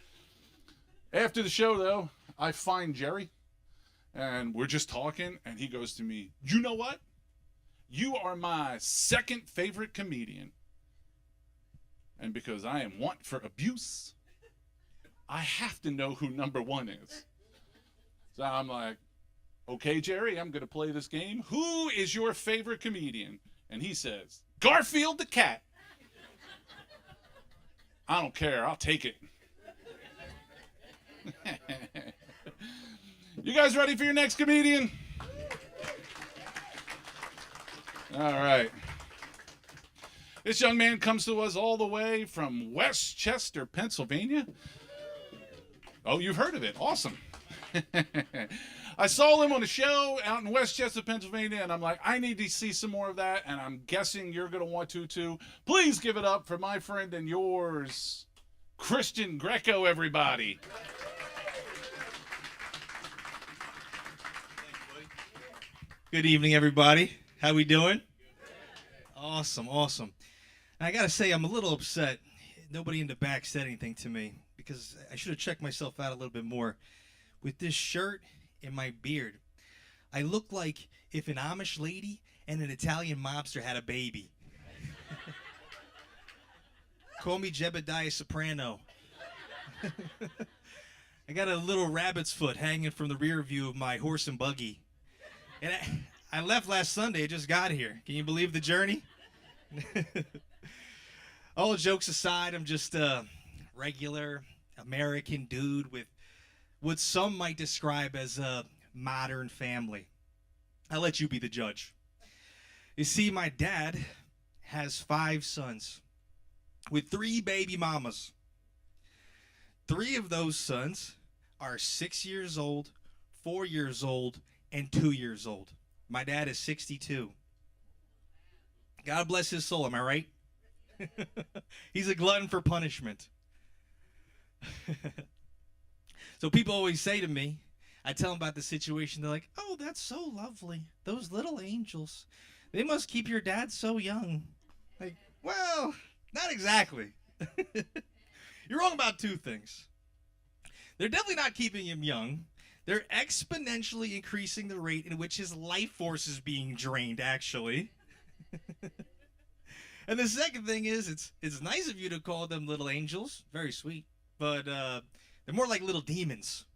After the show, though, I find Jerry, and we're just talking, and he goes to me, you know what? You are my second favorite comedian. And because I am want for abuse, I have to know who number one is. So I'm like, okay, Jerry, I'm going to play this game. Who is your favorite comedian? And he says, Garfield the cat. I don't care. I'll take it. You guys ready for your next comedian? All right. This young man comes to us all the way from Westchester, Pennsylvania. Oh, you've heard of it. Awesome. I saw him on a show out in Westchester, Pennsylvania, and I'm like, I need to see some more of that, and I'm guessing you're going to want to, too. Please give it up for my friend and yours, Christian Greco, everybody. Good evening, everybody. How we doing? Awesome, awesome. And I got to say, I'm a little upset. Nobody in the back said anything to me because I should have checked myself out a little bit more. With this shirt and my beard, I look like if an Amish lady and an Italian mobster had a baby. Call me Jebediah Soprano. I got a little rabbit's foot hanging from the rear view of my horse and buggy. And I left last Sunday. I just got here. Can you believe the journey? All jokes aside, I'm just a regular American dude with what some might describe as a modern family. I'll let you be the judge. You see, my dad has 5 sons with 3 baby mamas. 3 of those sons are 6 years old, 4 years old, and 2 years old. My dad is 62. God bless his soul, am I right? He's a glutton for punishment. So people always say to me, I tell them about the situation, they're like, oh, that's so lovely. Those little angels. They must keep your dad so young. Like, well, not exactly. You're wrong about 2 things. They're definitely not keeping him young. They're exponentially increasing the rate in which his life force is being drained, actually. And the second thing is, it's nice of you to call them little angels. Very sweet. But they're more like little demons.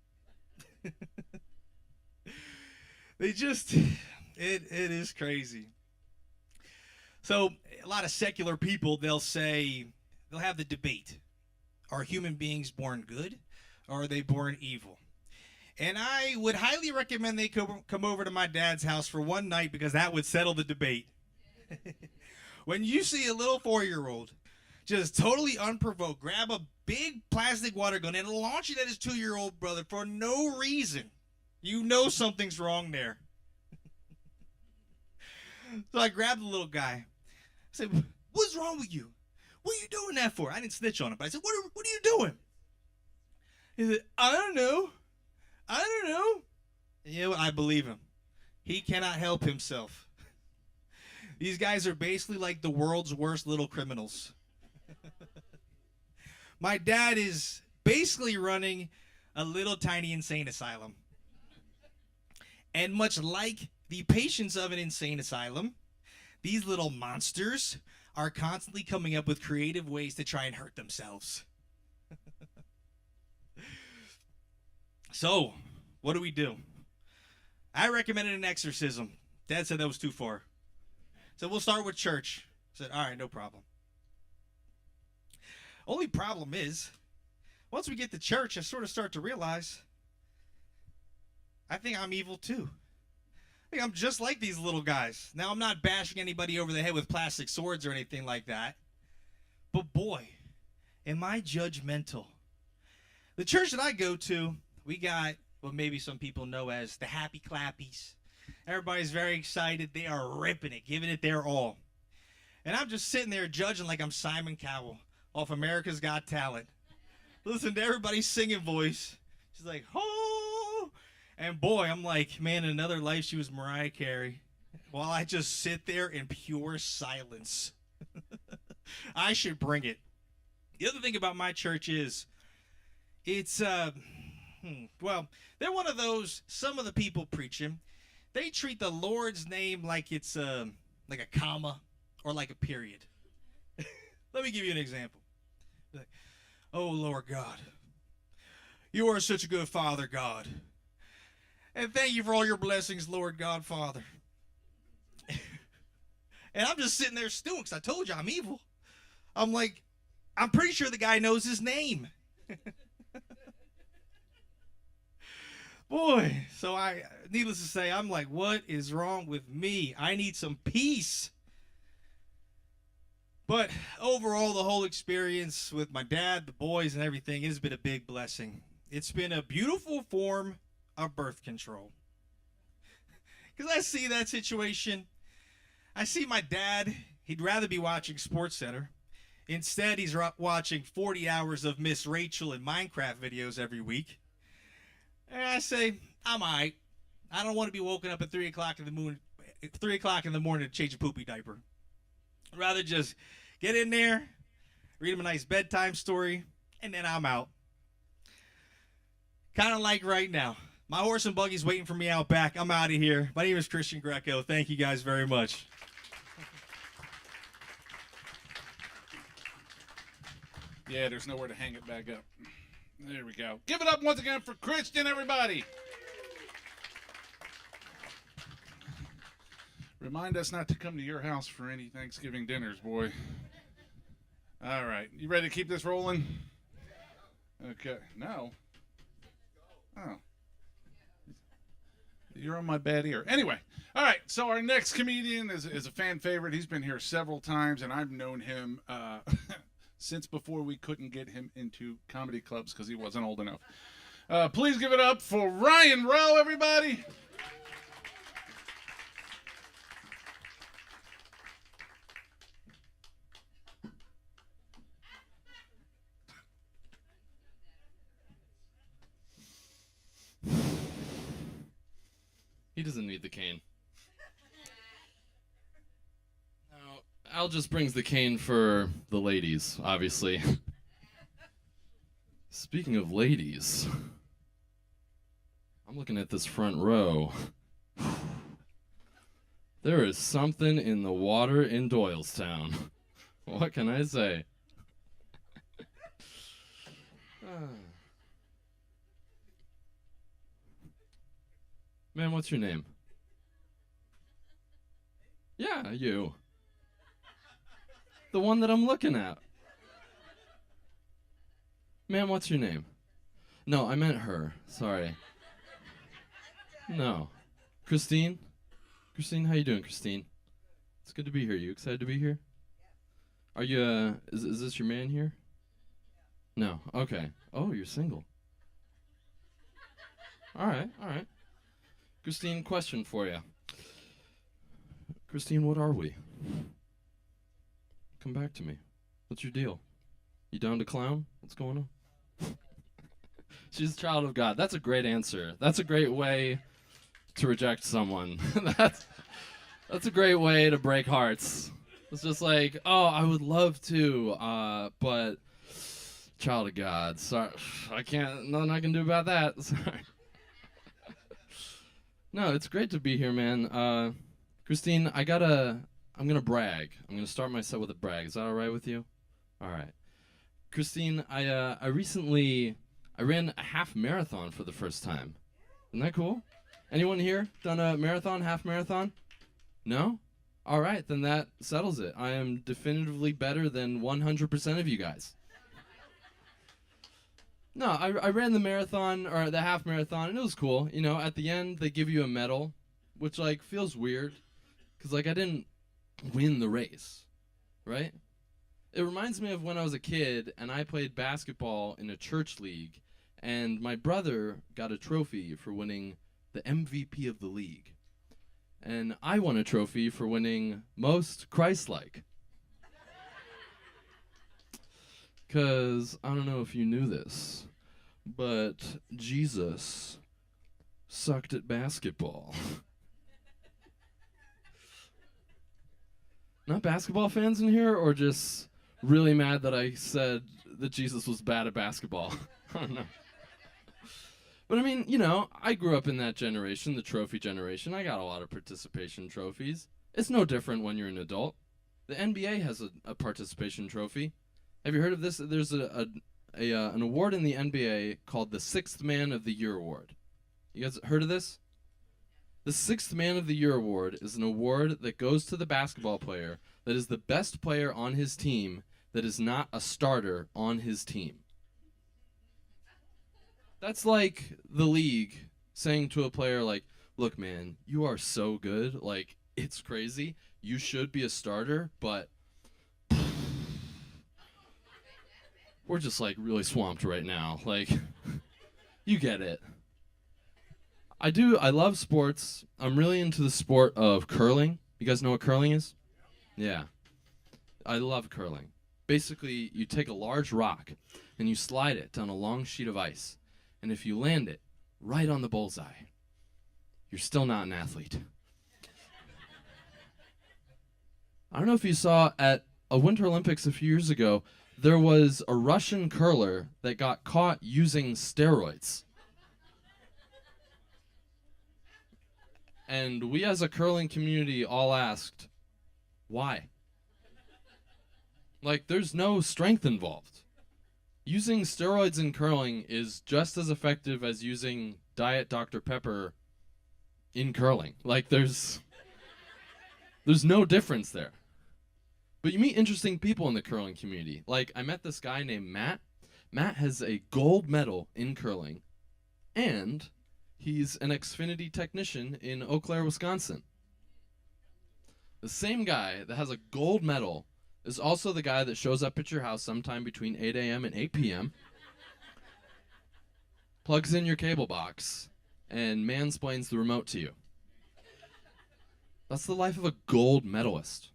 They just, it is crazy. So a lot of secular people, they'll have the debate. Are human beings born good or are they born evil? And I would highly recommend they come over to my dad's house for one night because that would settle the debate. When you see a little 4-year-old just totally unprovoked grab a big plastic water gun and launch it at his 2-year-old brother for no reason, you know something's wrong there. So I grabbed the little guy. I said, what's wrong with you? What are you doing that for? I didn't snitch on him, but I said, what are you doing? He said, I don't know. And you know what? I believe him. He cannot help himself. These guys are basically like the world's worst little criminals. My dad is basically running a little tiny insane asylum. And much like the patients of an insane asylum, these little monsters are constantly coming up with creative ways to try and hurt themselves. So, what do we do? I recommended an exorcism. Dad said that was too far. So we'll start with church. I said, all right, no problem. Only problem is, once we get to church, I sort of start to realize, I think I'm evil too. Hey, I'm just like these little guys. Now, I'm not bashing anybody over the head with plastic swords or anything like that. But boy, am I judgmental. The church that I go to, we got what maybe some people know as the Happy Clappies. Everybody's very excited. They are ripping it, giving it their all. And I'm just sitting there judging like I'm Simon Cowell off America's Got Talent. Listen to everybody's singing voice. She's like, oh. And boy, I'm like, man, in another life she was Mariah Carey. While I just sit there in pure silence. I should bring it. The other thing about my church is, it's, well, they're one of those, some of the people preaching, they treat the Lord's name like it's like a comma or like a period. Let me give you an example. Like, oh, Lord God, you are such a good Father, God. And thank you for all your blessings, Lord God, Father. And I'm just sitting there stewing because I told you I'm evil. I'm like, I'm pretty sure the guy knows his name. Boy, so needless to say, I'm like, what is wrong with me? I need some peace. But overall, the whole experience with my dad, the boys, and everything, it has been a big blessing. It's been a beautiful form of birth control. Because I see that situation. I see my dad, he'd rather be watching SportsCenter. Instead, he's watching 40 hours of Miss Rachel and Minecraft videos every week. And I say, I'm all right. I don't want to be woken up at 3 o'clock in the morning to change a poopy diaper. I'd rather just get in there, read him a nice bedtime story, and then I'm out. Kind of like right now. My horse and buggy's waiting for me out back. I'm out of here. My name is Christian Greco. Thank you guys very much. Yeah, there's nowhere to hang it back up. There we go. Give it up once again for Christian, everybody. Remind us not to come to your house for any Thanksgiving dinners, boy. All right. You ready to keep this rolling? Okay. No. Oh. You're on my bad ear. Anyway. All right. So our next comedian is a fan favorite. He's been here several times, and I've known him since before we couldn't get him into comedy clubs because he wasn't old enough. Please give it up for Ryan Rowe, everybody. He doesn't need the cane. Now, Al just brings the cane for the ladies, obviously. Speaking of ladies, I'm looking at this front row. There is something in the water in Doylestown. What can I say? Man, what's your name? Yeah, you. The one that I'm looking at. Man, what's your name? No, I meant her. Sorry. No. Christine? Christine, how you doing, Christine? It's good to be here. You excited to be here? Are you, is this your man here? No. Okay. Oh, you're single. All right. Christine, question for you. Christine, what are we? Come back to me. What's your deal? You down to clown? What's going on? She's a child of God. That's a great answer. That's a great way to reject someone. That's a great way to break hearts. It's just like, oh, I would love to, but child of God. Sorry, I can't. Nothing I can do about that. Sorry. No, it's great to be here, man. Christine, I'm gonna brag. I'm gonna start my set with a brag. Is that all right with you? All right. Christine, I recently ran a half marathon for the first time. Isn't that cool? Anyone here done a marathon, half marathon? No? All right, then that settles it. I am definitively better than 100% of you guys. No, I ran the marathon, or the half marathon, and it was cool. You know, at the end, they give you a medal. which like feels weird because like I didn't win the race, right? It reminds me of when I was a kid and I played basketball in a church league, and my brother got a trophy for winning the MVP of the league, and I won a trophy for winning most Christ-like. Because I don't know if you knew this, but Jesus sucked at basketball. Not basketball fans in here, or just really mad that I said that Jesus was bad at basketball? I don't know. But I mean, you know, I grew up in that generation, the trophy generation. I got a lot of participation trophies. It's no different when you're an adult. The NBA has a participation trophy. Have you heard of this? There's an award in the NBA called the Sixth Man of the Year Award. You guys heard of this? The Sixth Man of the Year Award is an award that goes to the basketball player that is the best player on his team that is not a starter on his team. That's like the league saying to a player like, look, man, you are so good. Like, it's crazy. You should be a starter, but we're just like really swamped right now. Like, you get it. I love sports. I'm really into the sport of curling. You guys know what curling is? Yeah. I love curling. Basically, you take a large rock and you slide it down a long sheet of ice. And if you land it right on the bullseye, you're still not an athlete. I don't know if you saw at a Winter Olympics a few years ago, there was a Russian curler that got caught using steroids. And we as a curling community all asked, why? Like, there's no strength involved. Using steroids in curling is just as effective as using Diet Dr. Pepper in curling. Like, there's no difference there. But you meet interesting people in the curling community. Like, I met this guy named Matt. Matt has a gold medal in curling, and he's an Xfinity technician in Eau Claire, Wisconsin. The same guy that has a gold medal is also the guy that shows up at your house sometime between 8 a.m. and 8 p.m., plugs in your cable box, and mansplains the remote to you. That's the life of a gold medalist.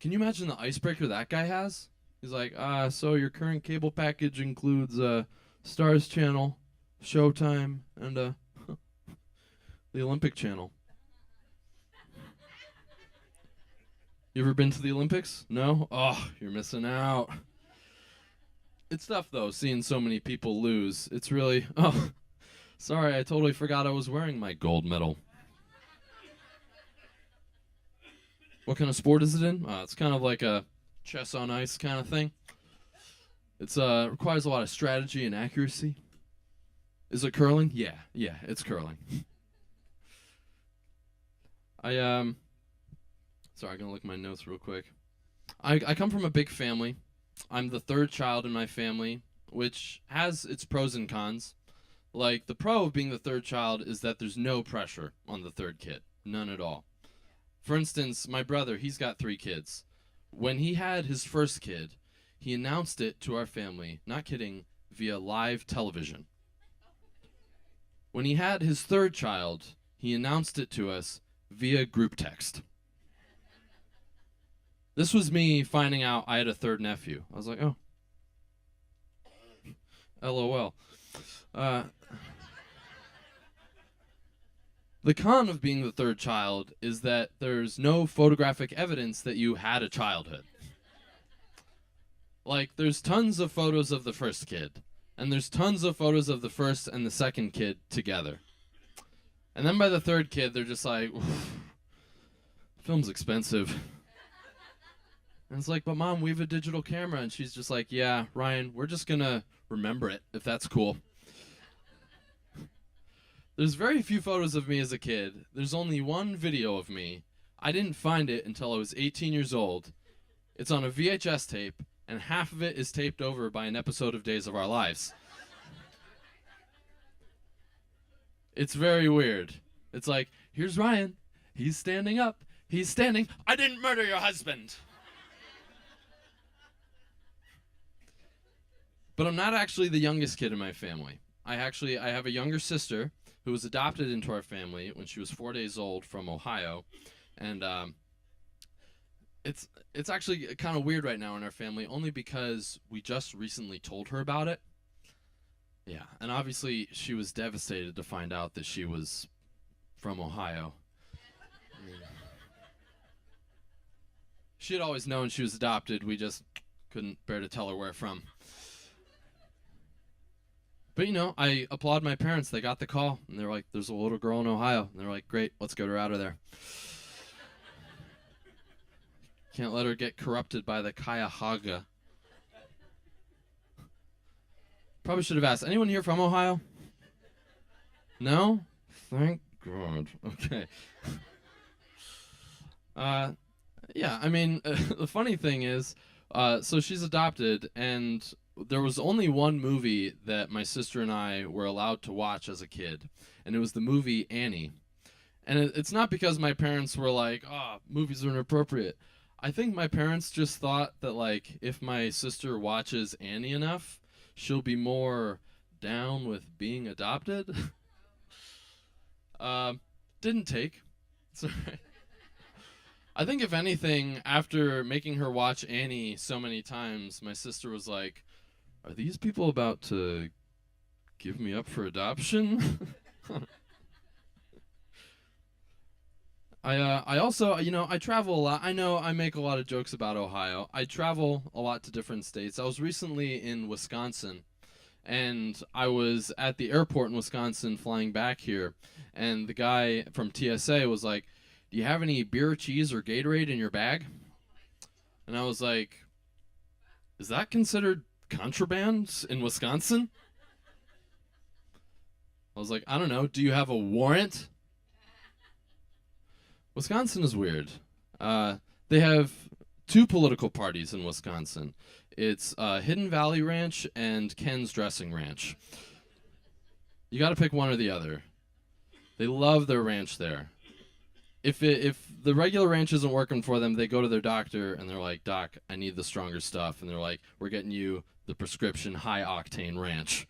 Can you imagine the icebreaker that guy has? He's like, so your current cable package includes Stars Channel, Showtime, and the Olympic Channel. You ever been to the Olympics? No? Oh, you're missing out. It's tough, though, seeing so many people lose. It's really... Oh, sorry, I totally forgot I was wearing my gold medal. What kind of sport is it in? It's kind of like a chess on ice kind of thing. It requires a lot of strategy and accuracy. Is it curling? Yeah, it's curling. Sorry, I'm gonna look at my notes real quick. I come from a big family. I'm the third child in my family, which has its pros and cons. Like, the pro of being the third child is that there's no pressure on the third kid. None at all. For instance, my brother, he's got 3 kids. When he had his first kid, he announced it to our family, not kidding, via live television. When he had his third child, he announced it to us via group text. This was me finding out I had a third nephew. I was like, oh. LOL. The con of being the third child is that there's no photographic evidence that you had a childhood. Like, there's tons of photos of the first kid, and there's tons of photos of the first and the second kid together. And then by the third kid, they're just like, film's expensive. And it's like, but Mom, we have a digital camera. And she's just like, yeah, Ryan, we're just going to remember it, if that's cool. There's very few photos of me as a kid. There's only one video of me. I didn't find it until I was 18 years old. It's on a VHS tape, and half of it is taped over by an episode of Days of Our Lives. It's very weird. It's like, here's Ryan. He's standing up. He's standing. I didn't murder your husband. But I'm not actually the youngest kid in my family. I have a younger sister who was adopted into our family when she was 4 days old from Ohio. And it's actually kind of weird right now in our family, only because we just recently told her about it. Yeah, and obviously she was devastated to find out that she was from Ohio. I mean, she had always known she was adopted. We just couldn't bear to tell her where from. But, you know, I applaud my parents. They got the call, and they're like, there's a little girl in Ohio. And they're like, great, let's get her out of there. Can't let her get corrupted by the Cuyahoga. Probably should have asked. Anyone here from Ohio? No? Thank God. Okay. Yeah, I mean, the funny thing is, so she's adopted, and there was only one movie that my sister and I were allowed to watch as a kid, and it was the movie Annie. And it's not because my parents were like, oh, movies are inappropriate. I think my parents just thought that, like, if my sister watches Annie enough, she'll be more down with being adopted. Didn't take. It's all right. I think if anything, after making her watch Annie so many times, my sister was like, are these people about to give me up for adoption? I also, you know, I travel a lot. I know I make a lot of jokes about Ohio. I travel a lot to different states. I was recently in Wisconsin, and I was at the airport in Wisconsin flying back here, and the guy from TSA was like, do you have any beer, cheese, or Gatorade in your bag? And I was like, is that considered contraband in Wisconsin? I was like, I don't know. Do you have a warrant? Wisconsin is weird. They have two political parties in Wisconsin. It's Hidden Valley Ranch and Ken's Dressing Ranch. You got to pick one or the other. They love their ranch there. If the regular ranch isn't working for them, they go to their doctor and they're like, Doc, I need the stronger stuff. And they're like, we're getting you the prescription high-octane ranch.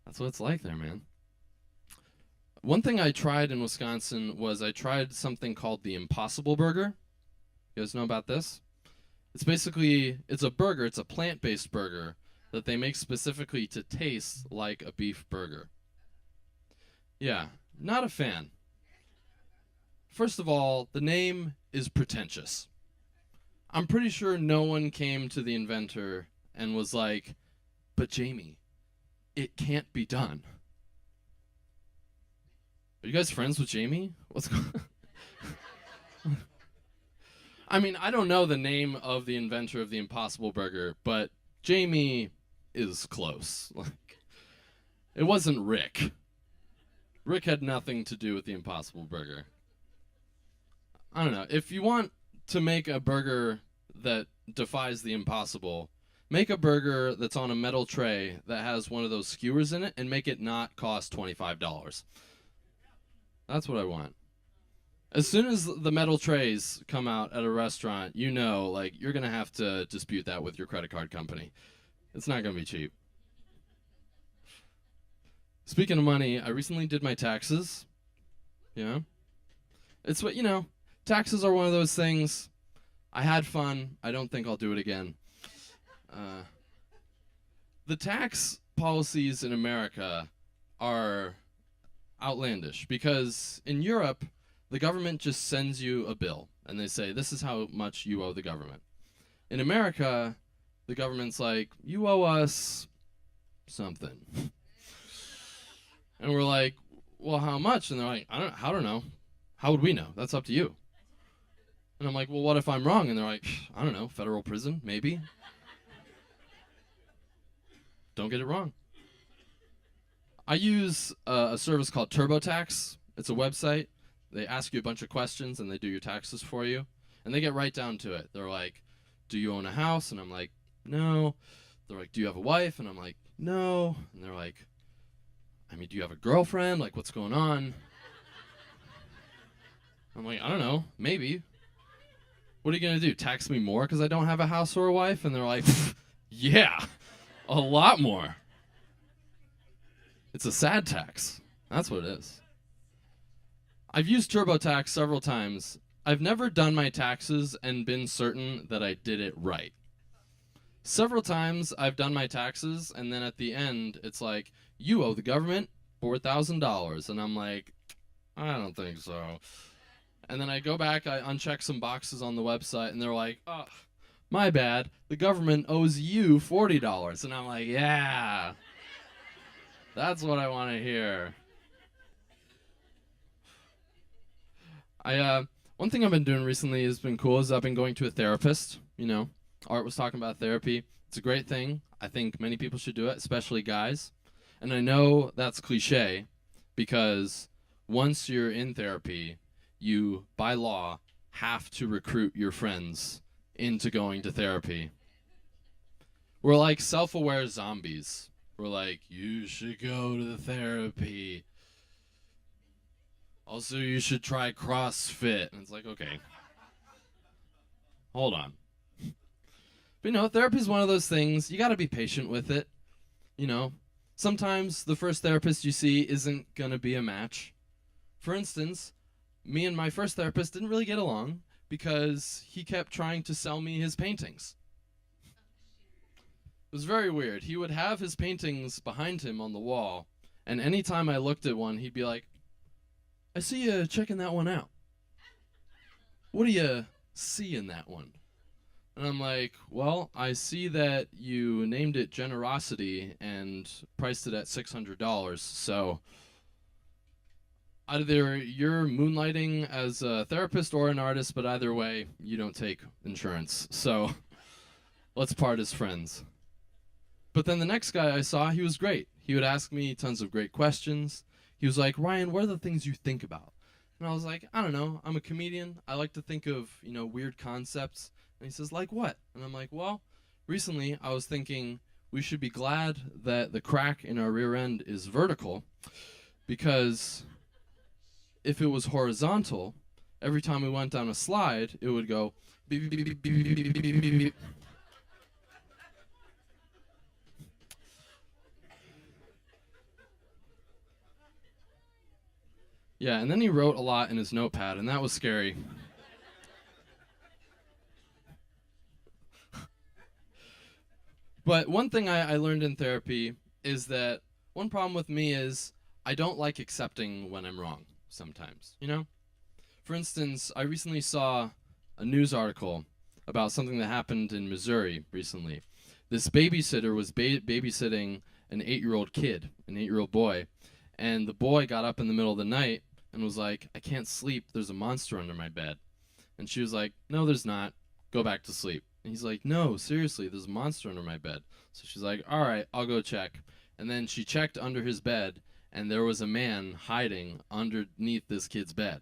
That's what it's like there, man. One thing I tried in Wisconsin was I tried something called the Impossible Burger. You guys know about this? It's basically, it's a burger. It's a plant-based burger that they make specifically to taste like a beef burger. Yeah, not a fan. First of all, the name is pretentious. I'm pretty sure no one came to the inventor and was like, but Jamie, it can't be done. Are you guys friends with Jamie? What's going on? I mean, I don't know the name of the inventor of the Impossible Burger, but Jamie is close. Like, it wasn't Rick. Rick had nothing to do with the Impossible Burger. I don't know. If you want to make a burger that defies the impossible, make a burger that's on a metal tray that has one of those skewers in it and make it not cost $25. That's what I want. As soon as the metal trays come out at a restaurant, you know, like, you're going to have to dispute that with your credit card company. It's not going to be cheap. Speaking of money, I recently did my taxes. Yeah. It's what, you know, taxes are one of those things. I had fun. I don't think I'll do it again. The tax policies in America are outlandish because in Europe, the government just sends you a bill and they say, this is how much you owe the government. In America, the government's like, you owe us something. And we're like, well, how much? And they're like, I don't know. How would we know? That's up to you. And I'm like, well, what if I'm wrong? And they're like, I don't know, federal prison, maybe. Don't get it wrong. I use a service called TurboTax. It's a website. They ask you a bunch of questions and they do your taxes for you. And they get right down to it. They're like, do you own a house? And I'm like, no. They're like, do you have a wife? And I'm like, no. And they're like, I mean, do you have a girlfriend? Like, what's going on? I'm like, I don't know, maybe. What are you going to do? Tax me more because I don't have a house or a wife? And they're like, yeah, a lot more. It's a sad tax. That's what it is. I've used TurboTax several times. I've never done my taxes and been certain that I did it right. Several times I've done my taxes, and then at the end, it's like, you owe the government $4,000. And I'm like, I don't think so. And then I go back, I uncheck some boxes on the website, and they're like, oh, my bad. The government owes you $40. And I'm like, yeah, that's what I want to hear. One thing I've been doing recently has been cool is I've been going to a therapist. You know, Art was talking about therapy. It's a great thing. I think many people should do it, especially guys. And I know that's cliche because once you're in therapy, you, by law, have to recruit your friends into going to therapy. We're like self-aware zombies. We're like, you should go to the therapy. Also, you should try CrossFit. And it's like, okay. Hold on. But, you know, therapy is one of those things. You got to be patient with it. You know, sometimes the first therapist you see isn't going to be a match. For instance, me and my first therapist didn't really get along because he kept trying to sell me his paintings. It was very weird. He would have his paintings behind him on the wall, and anytime I looked at one, he'd be like, I see you checking that one out. What do you see in that one? And I'm like, well, I see that you named it Generosity and priced it at $600, so either you're moonlighting as a therapist or an artist, but either way, you don't take insurance. So let's part as friends. But then the next guy I saw, he was great. He would ask me tons of great questions. He was like, Ryan, what are the things you think about? And I was like, I don't know. I'm a comedian. I like to think of, you know, weird concepts. And he says, like what? And I'm like, well, recently I was thinking we should be glad that the crack in our rear end is vertical, because if it was horizontal, every time we went down a slide, it would go beep, beep, beep, beep, beep, beep, beep, beep, beep. Yeah, and then he wrote a lot in his notepad, and that was scary. But one thing I learned in therapy is that one problem with me is I don't like accepting when I'm wrong sometimes, you know? For instance, I recently saw a news article about something that happened in Missouri recently. This babysitter was babysitting an 8-year-old kid, an 8-year-old boy, and the boy got up in the middle of the night and was like, I can't sleep, there's a monster under my bed. And she was like, no, there's not, go back to sleep. And he's like, no, seriously, there's a monster under my bed. So she's like, all right, I'll go check. And then she checked under his bed, and there was a man hiding underneath this kid's bed.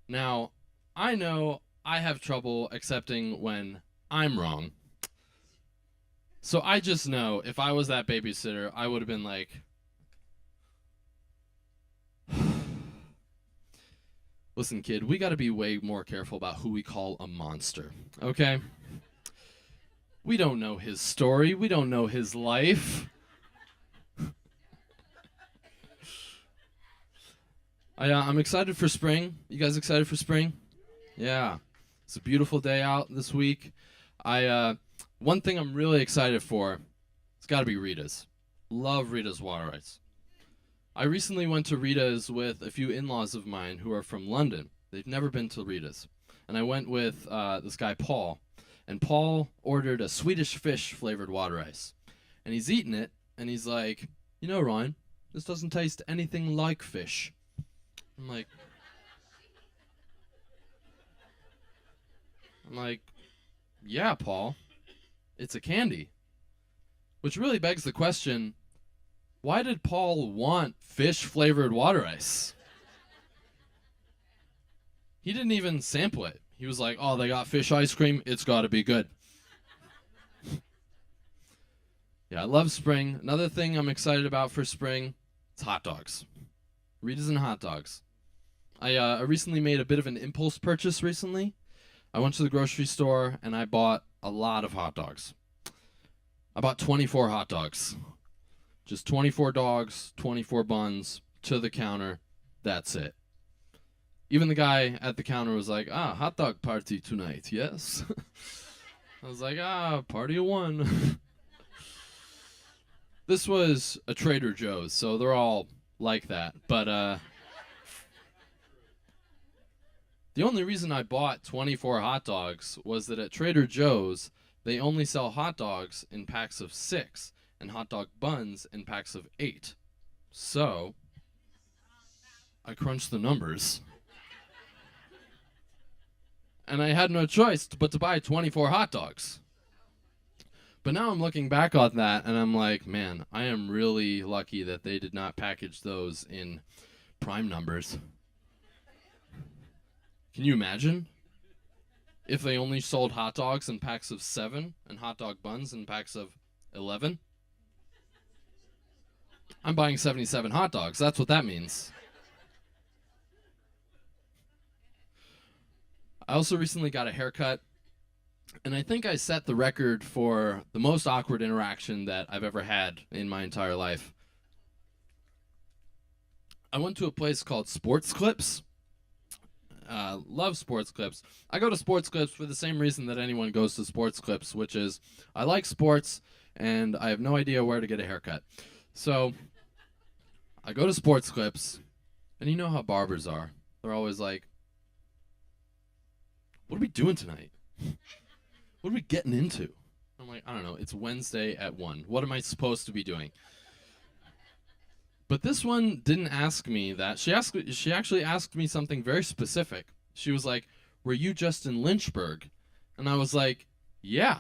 Now, I know I have trouble accepting when I'm wrong. So I just know if I was that babysitter, I would have been like, listen, kid, we got to be way more careful about who we call a monster, okay? We don't know his story. We don't know his life. I'm excited for spring. You guys excited for spring? Yeah. It's a beautiful day out this week. One thing I'm really excited for, it's got to be Rita's. Love Rita's water ice. I recently went to Rita's with a few in-laws of mine who are from London. They've never been to Rita's. And I went with this guy, Paul. And Paul ordered a Swedish fish flavored water ice. And he's eating it, and he's like, you know, Ryan, this doesn't taste anything like fish. I'm like, yeah, Paul, it's a candy. Which really begs the question, why did Paul want fish-flavored water ice? He didn't even sample it. He was like, oh, they got fish ice cream, it's got to be good. Yeah, I love spring. Another thing I'm excited about for spring, it's hot dogs. Rita's and hot dogs. I recently made a bit of an impulse purchase recently. I went to the grocery store and I bought a lot of hot dogs. I bought 24 hot dogs. Just 24 dogs, 24 buns, to the counter. That's it. Even the guy at the counter was like, hot dog party tonight, yes? I was like, party of one. This was a Trader Joe's, so they're all like that. But the only reason I bought 24 hot dogs was that at Trader Joe's, they only sell hot dogs in packs of 6 and hot dog buns in packs of 8. So, I crunched the numbers. And I had no choice but to buy 24 hot dogs. But now I'm looking back on that and I'm like, man, I am really lucky that they did not package those in prime numbers. Can you imagine if they only sold hot dogs in packs of 7 and hot dog buns in packs of 11? I'm buying 77 hot dogs. That's what that means. I also recently got a haircut, and I think I set the record for the most awkward interaction that I've ever had in my entire life. I went to a place called Sports Clips. Love Sports Clips. I go to Sports Clips for the same reason that anyone goes to Sports Clips, which is I like sports and I have no idea where to get a haircut. So I go to Sports Clips, and you know how barbers are. They're always like, what are we doing tonight? What are we getting into? I'm like, I don't know. It's Wednesday at 1. What am I supposed to be doing? But this one didn't ask me that. She actually asked me something very specific. She was like, were you just in Lynchburg? And I was like, yeah,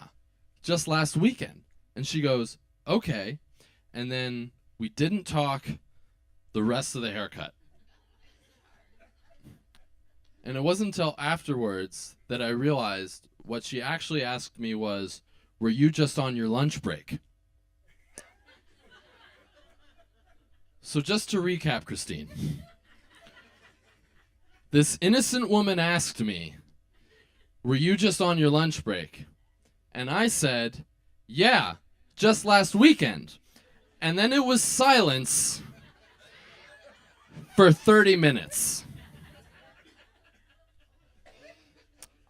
just last weekend. And she goes, okay. And then we didn't talk the rest of the haircut. And it wasn't until afterwards that I realized what she actually asked me was, were you just on your lunch break? So just to recap, Christine, this innocent woman asked me, were you just on your lunch break? And I said, yeah, just last weekend. And then it was silence for 30 minutes.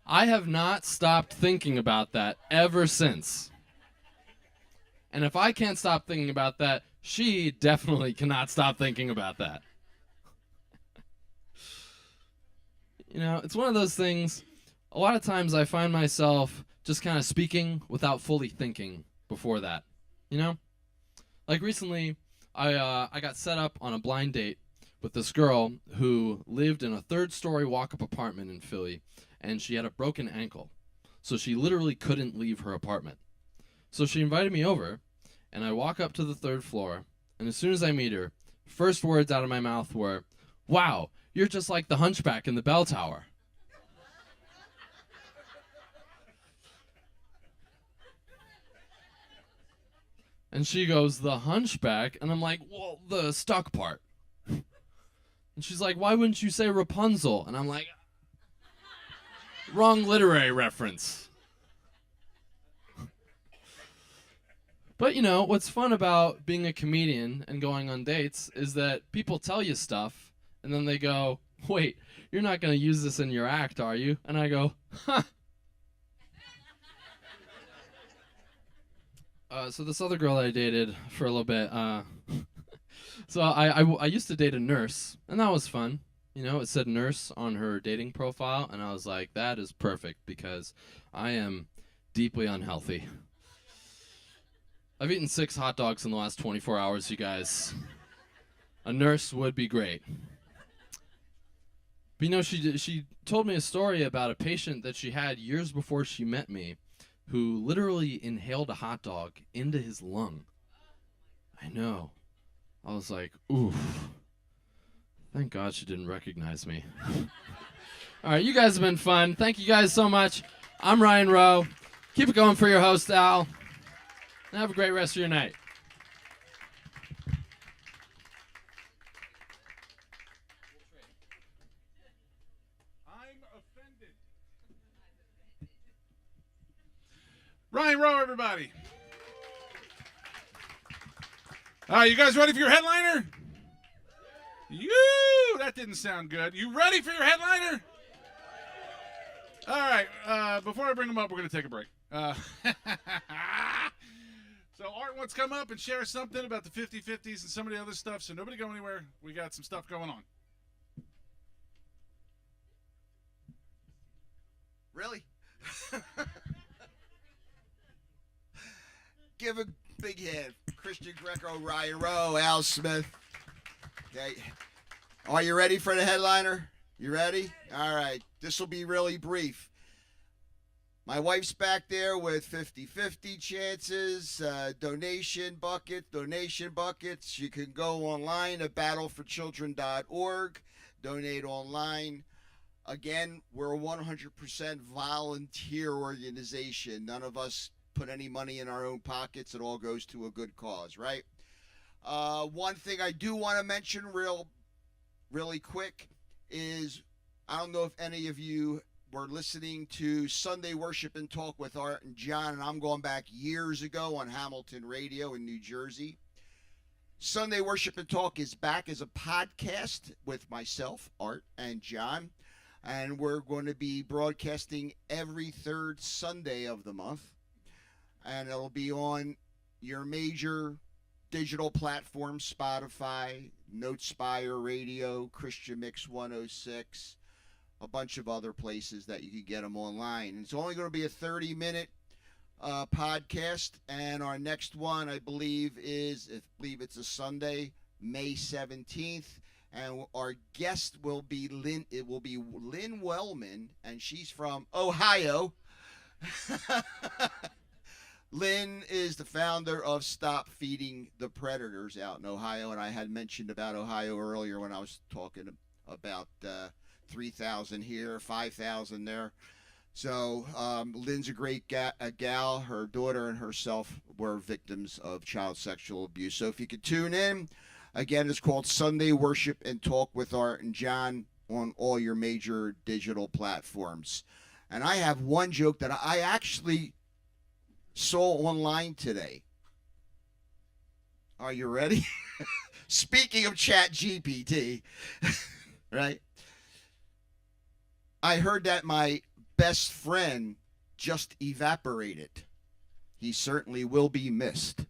I have not stopped thinking about that ever since. And if I can't stop thinking about that, she definitely cannot stop thinking about that. You know, it's one of those things, a lot of times I find myself just kind of speaking without fully thinking before that, you know? Like recently, I got set up on a blind date with this girl who lived in a 3rd-story walk-up apartment in Philly, and she had a broken ankle. So she literally couldn't leave her apartment. So she invited me over, and I walk up to the 3rd floor, and as soon as I meet her, first words out of my mouth were, wow, you're just like the hunchback in the bell tower. And she goes, the hunchback? And I'm like, well, the stuck part. And she's like, why wouldn't you say Rapunzel? And I'm like, wrong literary reference. But, you know, what's fun about being a comedian and going on dates is that people tell you stuff, and then they go, wait, you're not going to use this in your act, are you? And I go, huh. So this other girl that I dated for a little bit, so I used to date a nurse, and that was fun. You know, it said nurse on her dating profile, and I was like, that is perfect because I am deeply unhealthy. I've eaten 6 hot dogs in the last 24 hours, you guys. A nurse would be great. But you know, she told me a story about a patient that she had years before she met me who literally inhaled a hot dog into his lung. I know. I was like, oof. Thank God she didn't recognize me. All right, you guys have been fun. Thank you guys so much. I'm Ryan Rowe. Keep it going for your host, Al. And have a great rest of your night. Ryan Rowe, everybody. All right, you guys ready for your headliner? That didn't sound good. You ready for your headliner? All right, before I bring them up, we're going to take a break. So Art wants to come up and share something about the 50-50s and some of the other stuff, so nobody go anywhere. We got some stuff going on. Really? Give a big hand. Christian Greco, Ryan Rowe, Al Smith. Okay. Are you ready for the headliner? You ready? All right. This will be really brief. My wife's back there with 50-50 chances, donation buckets. You can go online at battle4children.org, donate online. Again, we're a 100% volunteer organization. None of us put any money in our own pockets. It all goes to a good cause, right? One thing I do want to mention really quick is, I don't know if any of you were listening to Sunday Worship and Talk with Art and John, and I'm going back years ago on Hamilton Radio in New Jersey. Sunday Worship and Talk is back as a podcast with myself, Art, and John, and we're going to be broadcasting every third Sunday of the month, and it'll be on your major digital platforms: Spotify, Notespire Radio, Christian Mix 106, a bunch of other places that you can get them online. And it's only going to be a 30-minute podcast, and our next one, I believe it's a Sunday, May 17th, and our guest will be Lynn Wellman, and she's from Ohio. Lynn is the founder of Stop Feeding the Predators out in Ohio, and I had mentioned about Ohio earlier when I was talking about 3,000 here, 5,000 there. So Lynn's a great gal. Her daughter and herself were victims of child sexual abuse. So if you could tune in, again, it's called Sunday Worship and Talk with Art and John on all your major digital platforms. And I have one joke that I actually saw online today. Are you ready? Speaking of Chat GPT, right? I heard that my best friend just evaporated. He certainly will be missed.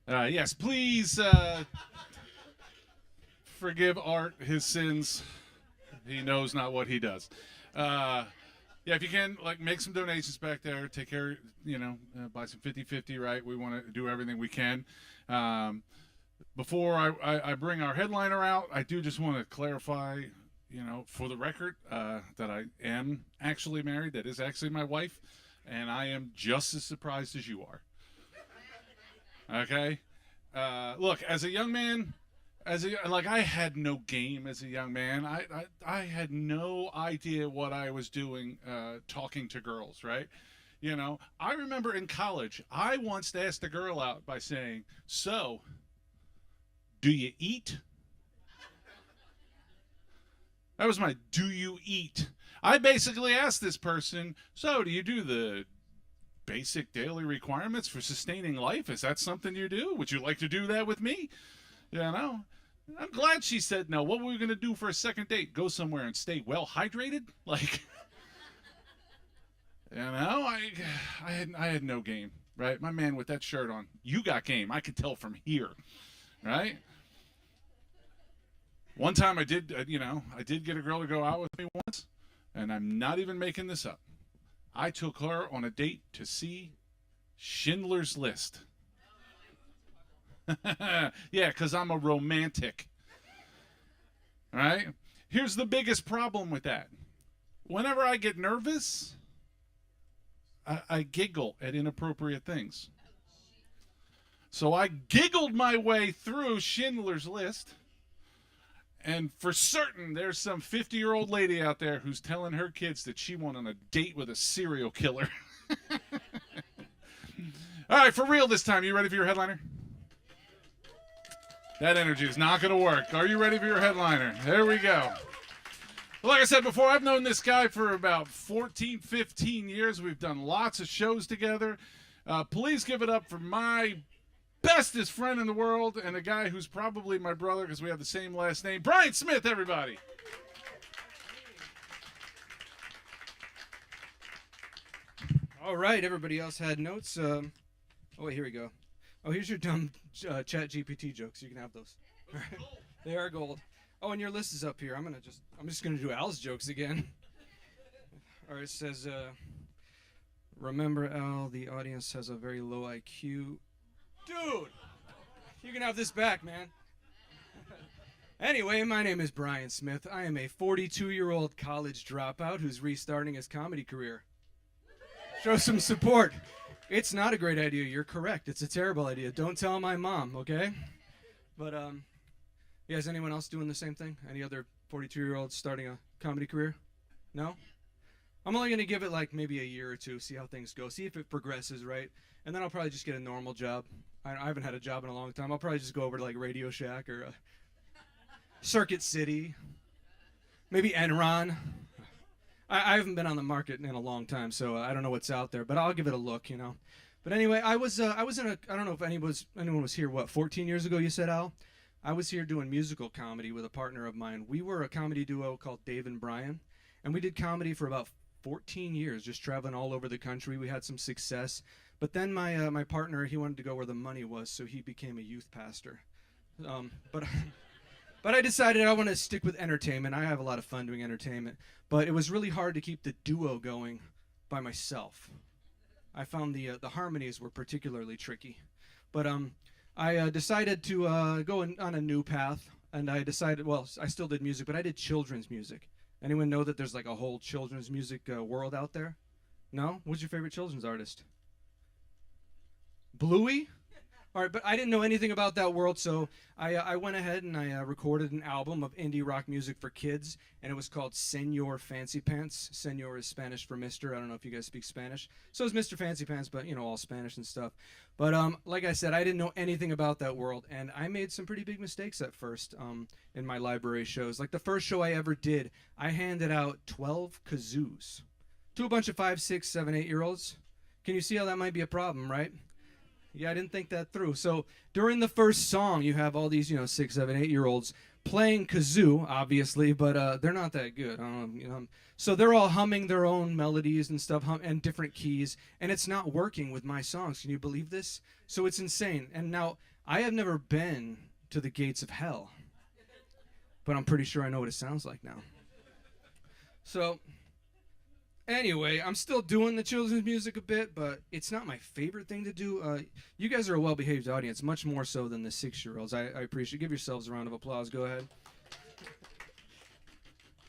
Yes, please forgive Art his sins. He knows not what he does. Yeah, if you can, make some donations back there. Take care, buy some 50-50, right? We want to do everything we can. Before I bring our headliner out, I do just want to clarify, for the record, that I am actually married. That is actually my wife, and I am just as surprised as you are. Okay? Look, as a young man, I had no game as a young man. I had no idea what I was doing talking to girls, right? I remember in college, I once asked a girl out by saying, "So, do you eat?" That was my "do you eat?" I basically asked this person, "So, do you do the basic daily requirements for sustaining life? Is that something you do? Would you like to do that with me?" I'm glad she said no. What were we going to do for a second date? Go somewhere and stay well hydrated? I had no game, right? My man with that shirt on, you got game. I could tell from here, right? One time I did get a girl to go out with me once, and I'm not even making this up. I took her on a date to see Schindler's List. Yeah, because I'm a romantic. All right? Here's the biggest problem with that. Whenever I get nervous, I giggle at inappropriate things. So I giggled my way through Schindler's List, and for certain there's some 50-year-old lady out there who's telling her kids that she went on a date with a serial killer. All right, for real this time. You ready for your headliner? That energy is not going to work. Are you ready for your headliner? There we go. Well, like I said before, I've known this guy for about 14, 15 years. We've done lots of shows together. Please give it up for my bestest friend in the world and a guy who's probably my brother because we have the same last name, Brian Smith, everybody. All right, everybody else had notes. Oh, wait, here we go. Oh, here's your dumb Chat GPT jokes. You can have those. They are gold. Oh, and your list is up here. I'm just gonna do Al's jokes again. All right, it says, remember, Al, the audience has a very low IQ. Dude, you can have this back, man. Anyway, my name is Brian Smith. I am a 42-year-old college dropout who's restarting his comedy career. Show some support. It's not a great idea. You're correct. It's a terrible idea. Don't tell my mom, okay? But, yeah, is anyone else doing the same thing? Any other 42-year-olds starting a comedy career? No? I'm only going to give it like maybe a year or two, see how things go, see if it progresses, right? And then I'll probably just get a normal job. I haven't had a job in a long time. I'll probably just go over to like Radio Shack or Circuit City, maybe Enron. I haven't been on the market in a long time, so I don't know what's out there, but I'll give it a look, you know. But anyway, I was in a, I don't know if anyone was here, what, 14 years ago, you said, Al? I was here doing musical comedy with a partner of mine. We were a comedy duo called Dave and Brian, and we did comedy for about 14 years, just traveling all over the country. We had some success, but then my partner, he wanted to go where the money was, so he became a youth pastor. But I decided I want to stick with entertainment. I have a lot of fun doing entertainment, but it was really hard to keep the duo going by myself. I found the harmonies were particularly tricky, but I decided to go on a new path, and I decided, well, I still did music, but I did children's music. Anyone know that there's like a whole children's music world out there? No? What's your favorite children's artist? Bluey? All right, but I didn't know anything about that world, so I went ahead and I recorded an album of indie rock music for kids, and it was called Senor Fancy Pants. Senor is Spanish for Mr. I don't know if you guys speak Spanish. So is Mr. Fancy Pants, but, you know, all Spanish and stuff. But like I said, I didn't know anything about that world, and I made some pretty big mistakes at first in my library shows. Like the first show I ever did, I handed out 12 kazoos to a bunch of 5, 6, 7, 8-year-olds. Can you see how that might be a problem, right? Yeah, I didn't think that through. So during the first song, you have all these, 6, 7, 8-year-olds playing kazoo, obviously, but they're not that good. So they're all humming their own melodies and stuff, and different keys, and it's not working with my songs. Can you believe this? So it's insane. And now, I have never been to the gates of hell, but I'm pretty sure I know what it sounds like now. So anyway, I'm still doing the children's music a bit, but it's not my favorite thing to do. You guys are a well-behaved audience, much more so than the 6-year-olds. I appreciate. Give yourselves a round of applause. Go ahead.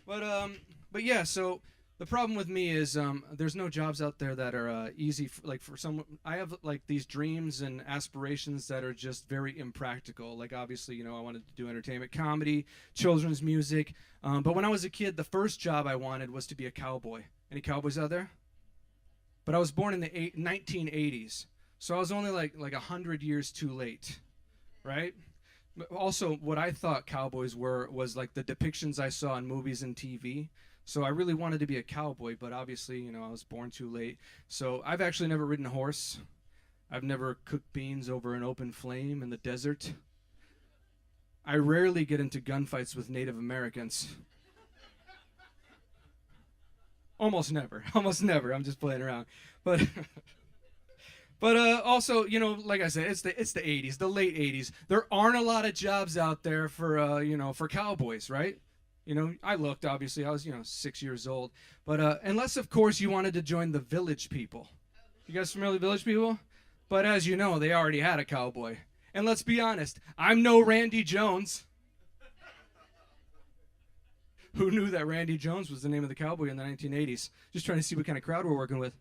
But yeah. So the problem with me is there's no jobs out there that are easy. For someone, I have like these dreams and aspirations that are just very impractical. Like obviously, I wanted to do entertainment, comedy, children's music. But when I was a kid, the first job I wanted was to be a cowboy. Any cowboys out there? But I was born in the 1980s, so I was only like 100 years too late, right? Also, what I thought cowboys was like the depictions I saw in movies and TV. So I really wanted to be a cowboy, but obviously, I was born too late. So I've actually never ridden a horse. I've never cooked beans over an open flame in the desert. I rarely get into gunfights with Native Americans. Almost never. I'm just playing around. But also, like I said, it's the 80s, the late 80s. There aren't a lot of jobs out there for for cowboys, right? I looked, obviously. I was 6 years old. But unless of course you wanted to join the Village People. You guys familiar with Village People? But as you know, they already had a cowboy. And let's be honest, I'm no Randy Jones. Who knew that Randy Jones was the name of the cowboy in the 1980s? Just trying to see what kind of crowd we're working with.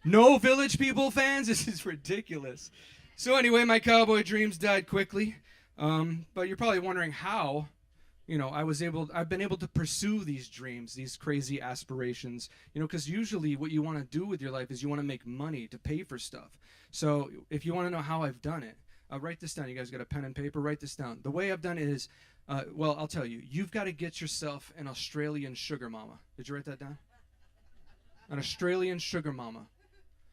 No Village People fans? This is ridiculous. So anyway, my cowboy dreams died quickly. But you're probably wondering how, I've been able to pursue these dreams, these crazy aspirations, because usually what you want to do with your life is you want to make money to pay for stuff. So if you want to know how I've done it, write this down. You guys got a pen and paper? Write this down. The way I've done it is Well, I'll tell you. You've got to get yourself an Australian sugar mama. Did you write that down? An Australian sugar mama.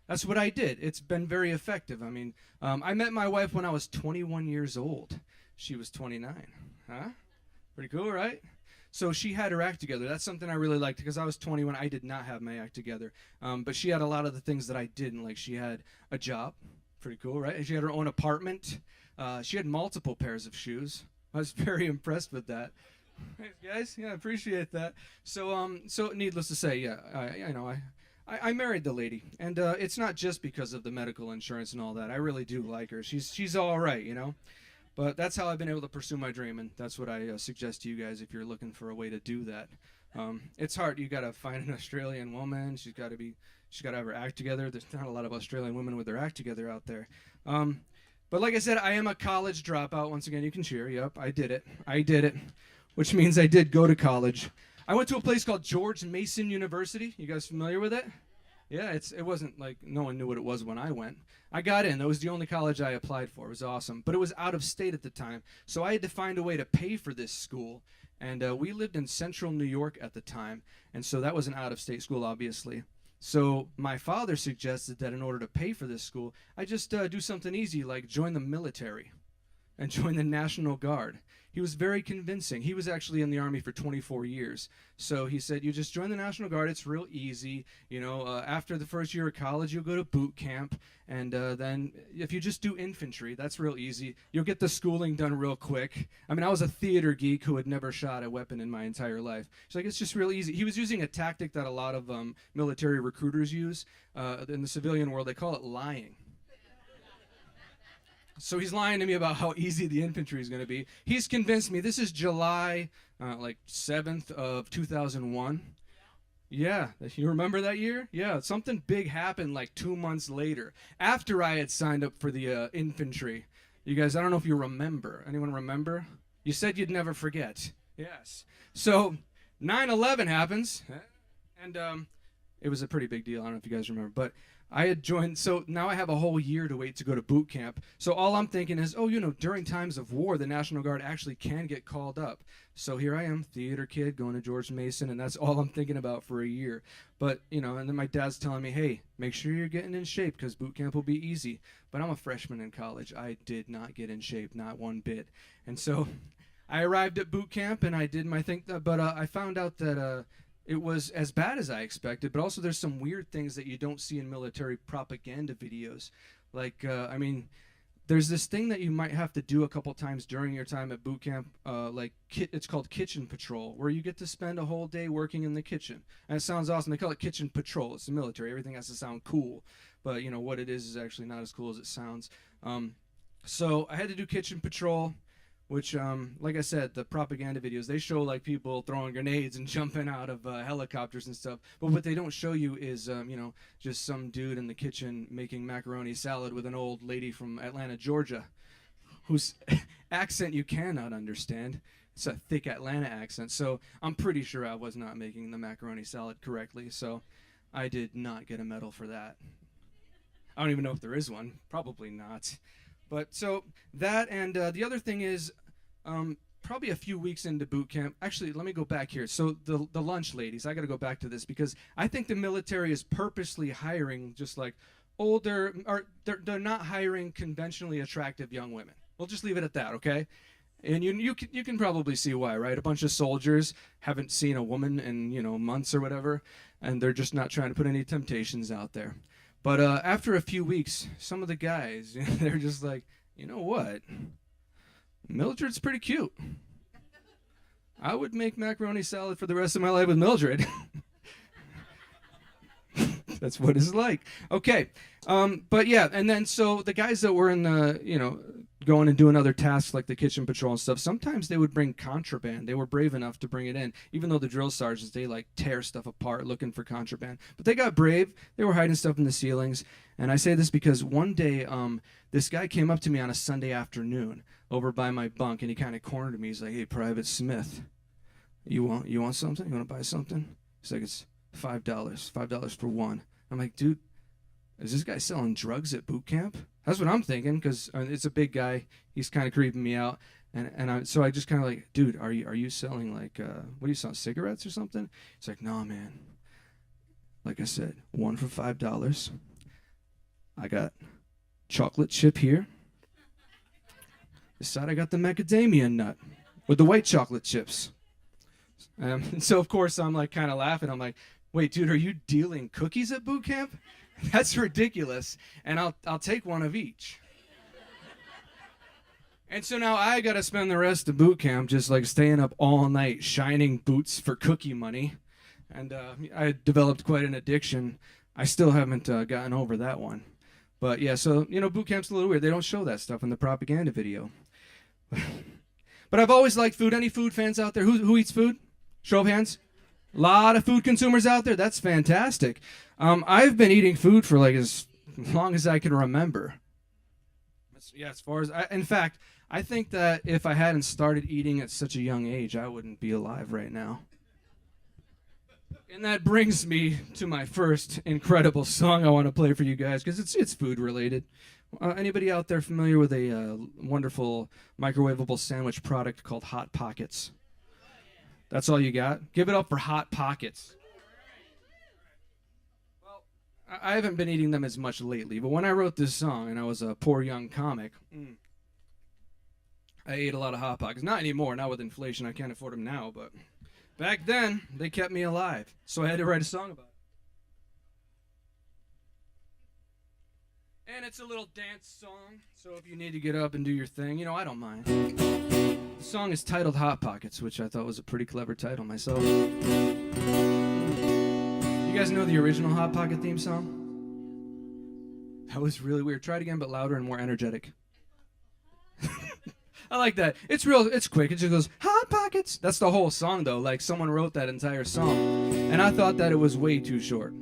That's what I did. It's been very effective. I mean, I met my wife when I was 21 years old. She was 29. Huh? Pretty cool, right? So she had her act together. That's something I really liked because I was 21. I did not have my act together. But she had a lot of the things that I didn't. Like she had a job. Pretty cool, right? And she had her own apartment. She had multiple pairs of shoes. I was very impressed with that. Thanks, guys. Yeah, I appreciate that. So needless to say, yeah, I married the lady, and it's not just because of the medical insurance and all that. I really do like her. She's all right, you know. But that's how I've been able to pursue my dream, and that's what I suggest to you guys if you're looking for a way to do that. It's hard. You got to find an Australian woman. She's got to have her act together. There's not a lot of Australian women with their act together out there. But like I said, I am a college dropout. Once again, you can cheer. Yep, I did it, which means I did go to college. I went to a place called George Mason University. You guys familiar with it? Yeah, it wasn't like no one knew what it was when I went. I got in. That was the only college I applied for. It was awesome. But it was out of state at the time. So I had to find a way to pay for this school. And we lived in central New York at the time. And so that was an out-of-state school, obviously. So my father suggested that in order to pay for this school, I just do something easy like join the military and join the National Guard. He was very convincing. He was actually in the Army for 24 years. So he said, you just join the National Guard. It's real easy. You know, after the first year of college, you'll go to boot camp. And then if you just do infantry, that's real easy. You'll get the schooling done real quick. I mean, I was a theater geek who had never shot a weapon in my entire life. He's like, it's just real easy. He was using a tactic that a lot of military recruiters use. In the civilian world, they call it lying. So he's lying to me about how easy the infantry is going to be. He's convinced me. This is July 7th of 2001. Yeah, you remember that year? Yeah, something big happened like 2 months later after I had signed up for the infantry. You guys, I don't know if you remember. Anyone remember? You said you'd never forget. Yes. So 9/11 happens, and it was a pretty big deal. I don't know if you guys remember, but I had joined, so now I have a whole year to wait to go to boot camp. So all I'm thinking is, oh, you know, during times of war, the National Guard actually can get called up. So here I am, theater kid, going to George Mason, and that's all I'm thinking about for a year. But, you know, and then my dad's telling me, hey, make sure you're getting in shape because boot camp will be easy. But I'm a freshman in college. I did not get in shape, not one bit. And so I arrived at boot camp, and I did my thing, but I found out that it was as bad as I expected, but also there's some weird things that you don't see in military propaganda videos. Like, I mean, there's this thing that you might have to do a couple times during your time at boot camp, it's called kitchen patrol, where you get to spend a whole day working in the kitchen. And it sounds awesome. They call it kitchen patrol. It's the military. Everything has to sound cool. But, you know, what it is actually not as cool as it sounds. So I had to do kitchen patrol, which, like I said, the propaganda videos, they show like people throwing grenades and jumping out of helicopters and stuff. But what they don't show you is, you know, just some dude in the kitchen making macaroni salad with an old lady from Atlanta, Georgia, whose accent you cannot understand. It's a thick Atlanta accent. So I'm pretty sure I was not making the macaroni salad correctly. So I did not get a medal for that. I don't even know if there is one. Probably not. But so that, and the other thing is, probably a few weeks into boot camp. Actually, let me go back here. So the lunch ladies, I got to go back to this because I think the military is purposely hiring just like older, or they're not hiring conventionally attractive young women. We'll just leave it at that, okay? And you can probably see why, right? A bunch of soldiers haven't seen a woman in, you know, months or whatever, and they're just not trying to put any temptations out there. But after a few weeks, some of the guys, you know, they're just like, you know what? Mildred's pretty cute. I would make macaroni salad for the rest of my life with Mildred. That's what it's like. Okay. But yeah, and then so the guys that were in the, you know, going and doing other tasks like the kitchen patrol and stuff, sometimes they would bring contraband. They were brave enough to bring it in, even though the drill sergeants, they like tear stuff apart looking for contraband. But they got brave. They were hiding stuff in the ceilings. And I say this because one day this guy came up to me on a Sunday afternoon over by my bunk, and he kind of cornered me. He's like, hey, Private Smith, you want something? You want to buy something? He's like, it's $5 for one. I'm like, dude, is this guy selling drugs at boot camp? That's what I'm thinking, because it's a big guy. He's kind of creeping me out. So I just kind of like, dude, are you selling like what are you selling, cigarettes or something? He's like, no, man. Like I said, 1 for $5. I got chocolate chip here. This side I got the macadamia nut with the white chocolate chips. So of course I'm like kind of laughing. I'm like, wait, dude, are you dealing cookies at boot camp? That's ridiculous. And I'll take one of each. And so now I got to spend the rest of boot camp just like staying up all night shining boots for cookie money. And I developed quite an addiction. I still haven't gotten over that one. But yeah, so, boot camp's a little weird. They don't show that stuff in the propaganda video. But I've always liked food. Any food fans out there? Who eats food? Show of hands. A lot of food consumers out there. That's fantastic. I've been eating food for like as long as I can remember. Yeah, as far as in fact, I think that if I hadn't started eating at such a young age, I wouldn't be alive right now. And that brings me to my first incredible song I want to play for you guys because it's food related. Anybody out there familiar with a wonderful microwavable sandwich product called Hot Pockets? That's all you got? Give it up for Hot Pockets. Well, I haven't been eating them as much lately, but when I wrote this song and I was a poor young comic, I ate a lot of Hot Pockets. Not anymore, not with inflation. I can't afford them now, but back then, they kept me alive. So I had to write a song about it. And it's a little dance song, so if you need to get up and do your thing, I don't mind. The song is titled Hot Pockets, which I thought was a pretty clever title myself. You guys know the original Hot Pocket theme song? That was really weird. Try it again, but louder and more energetic. I like that. It's quick. It just goes, Hot Pockets. That's the whole song, though. Like, someone wrote that entire song. And I thought that it was way too short.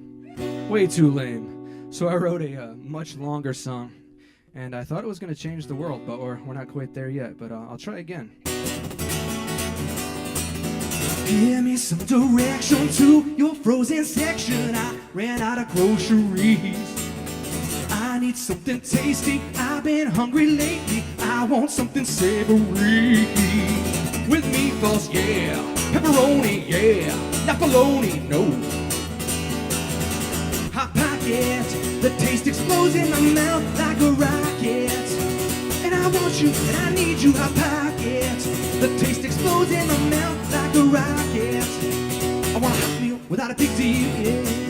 Way too lame. So I wrote a much longer song. And I thought it was going to change the world, but we're not quite there yet. But I'll try again. Give me some direction to your frozen section. I ran out of groceries. I need something tasty. I've been hungry lately. I want something savory. With meatballs, yeah. Pepperoni, yeah. Not bologna, no. Hot Pocket, the taste explodes in my mouth like a rocket. And I want you, and I need you, Hot Pocket. The taste explodes in my mouth like a rocket. I want a hot meal without a big deal, yeah.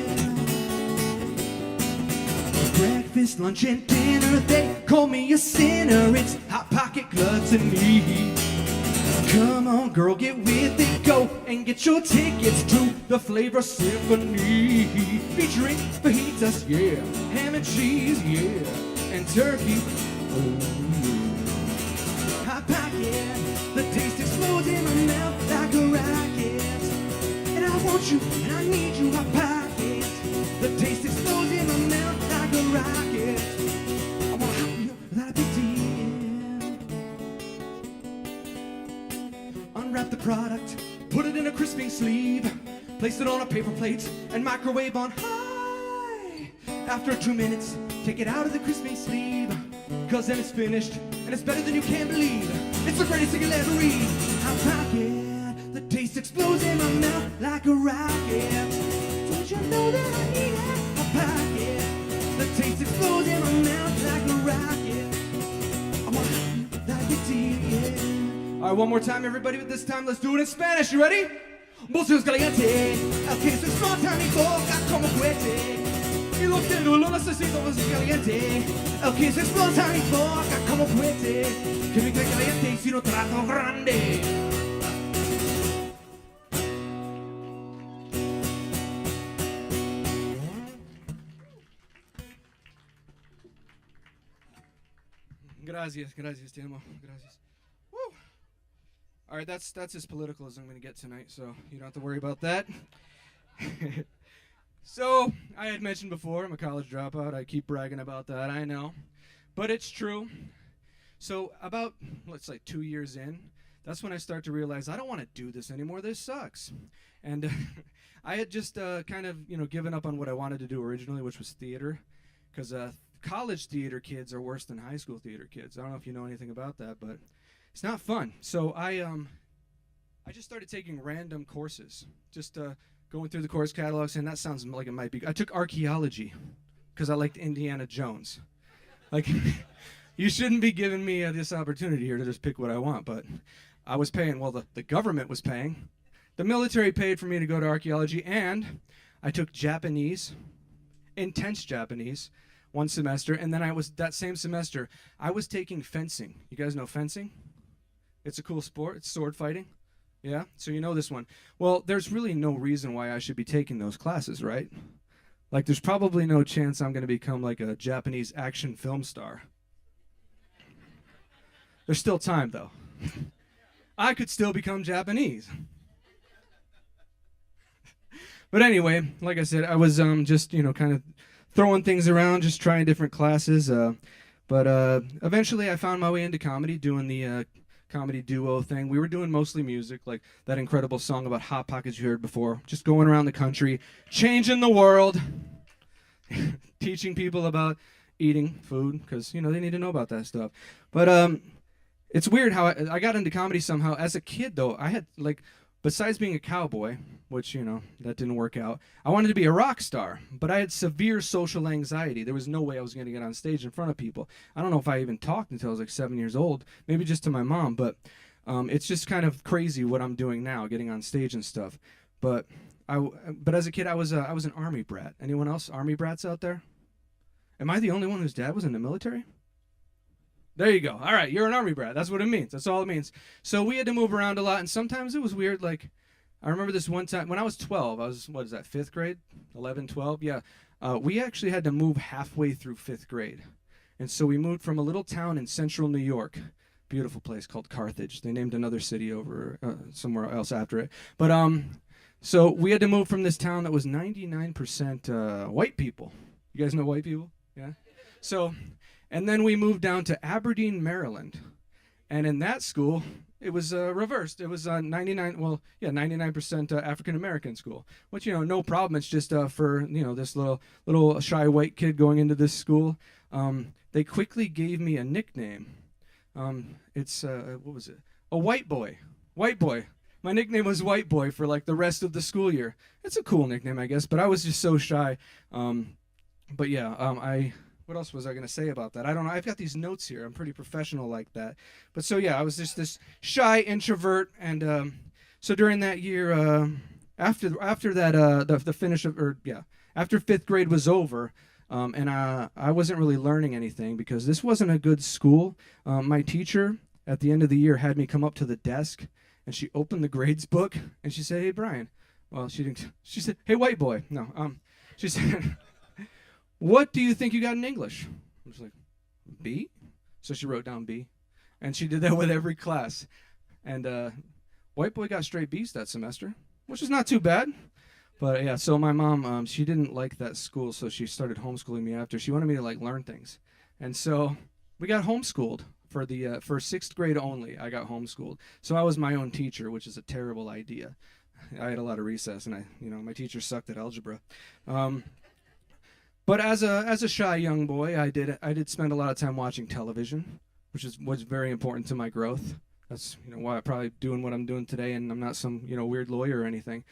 Breakfast, lunch, and dinner, they call me a sinner. It's Hot Pocket gluttony. Come on, girl, get with it, go and get your tickets to the Flavor Symphony. Featuring fajitas, yeah, ham and cheese, yeah, and turkey, oh yeah. Hot Pocket, the taste explodes in my mouth like a rocket. And I want you, and I need you, Hot Pocket. The taste explodes in my mouth like a rocket. I want to help you without a big deal. Unwrap the product, put it in a crisping sleeve, place it on a paper plate and microwave on high. After 2 minutes, take it out of the crisping sleeve, cause then it's finished and it's better than you can believe. It's the greatest thing you'll ever eat. Hot Pocket, the taste explodes in my mouth like a rocket. Don't you know that I need it? Hot Pocket, the taste explodes in my mouth like a rocket. I want that big deal, yeah. All right, one more time, everybody, but this time let's do it in Spanish. You ready? Bolsillos caliente, el queso explota mi boca como cohete. Y lo quiero, lo necesito, bolsillos caliente. El queso explota mi boca como cohete. Que me quede caliente y si no trato grande. Gracias, te amo. Gracias. Woo. All right, that's as political as I'm going to get tonight, so you don't have to worry about that. So, I had mentioned before, I'm a college dropout. I keep bragging about that, I know. But it's true. So, about, let's say, 2 years in, that's when I start to realize I don't want to do this anymore. This sucks. And I had just kind of, given up on what I wanted to do originally, which was theater. Because college theater kids are worse than high school theater kids. I don't know if you know anything about that, but It's not fun. So I just started taking random courses, just going through the course catalogs, and that sounds like it might be. I took archaeology because I liked Indiana Jones. Like, you shouldn't be giving me this opportunity here to just pick what I want, but I was paying. Well, the government was paying. The military paid for me to go to archaeology, and I took Japanese, intense Japanese, one semester, and then that same semester, I was taking fencing. You guys know fencing? It's a cool sport. It's sword fighting. Yeah? So you know this one. Well, there's really no reason why I should be taking those classes, right? Like, there's probably no chance I'm going to become like a Japanese action film star. There's still time, though. I could still become Japanese. But anyway, like I said, I was just, kind of throwing things around, just trying different classes. But eventually I found my way into comedy, doing the comedy duo thing. We were doing mostly music, like that incredible song about Hot Pockets you heard before. Just going around the country, changing the world, teaching people about eating food, because, they need to know about that stuff. But it's weird how I got into comedy somehow. As a kid, though, I had, besides being a cowboy, which, that didn't work out, I wanted to be a rock star, but I had severe social anxiety. There was no way I was going to get on stage in front of people. I don't know if I even talked until I was 7 years old, maybe just to my mom, but it's just kind of crazy what I'm doing now, getting on stage and stuff. But as a kid, I was an Army brat. Anyone else Army brats out there? Am I the only one whose dad was in the military? There you go. All right, you're an Army brat. That's what it means. That's all it means. So we had to move around a lot, and sometimes it was weird. Like, I remember this one time when I was 12. I was, 5th grade? 11, 12? Yeah. We actually had to move halfway through 5th grade. And so we moved from a little town in central New York, beautiful place called Carthage. They named another city over somewhere else after it. But so we had to move from this town that was 99% white people. You guys know white people? Yeah. So, and then we moved down to Aberdeen, Maryland. And in that school, it was reversed. It was 99% African-American school, which, no problem. It's just for, this little shy white kid going into this school. They quickly gave me a nickname. It's, what was it? A white boy. White boy. My nickname was White Boy for, the rest of the school year. It's a cool nickname, I guess, but I was just so shy. But yeah, what else was I going to say about that? I don't know. I've got these notes here. I'm pretty professional like that. But so, yeah, I was just this shy introvert. And so during that year, after that, the finish of, after 5th grade was over, and I wasn't really learning anything because this wasn't a good school. My teacher at the end of the year had me come up to the desk, and she opened the grades book, and she said, "Hey, Brian." Well, she didn't. She said, "Hey, white boy." No. She said, "What do you think you got in English?" I was like, "B?" So she wrote down B. And she did that with every class. And white boy got straight B's that semester, which is not too bad. But yeah, so my mom, she didn't like that school, so she started homeschooling me after. She wanted me to learn things. And so we got homeschooled for 6th grade only. I got homeschooled. So I was my own teacher, which is a terrible idea. I had a lot of recess, and my teacher sucked at algebra. But as a shy young boy, I did spend a lot of time watching television, which was very important to my growth. That's why I'm probably doing what I'm doing today, and I'm not some weird lawyer or anything.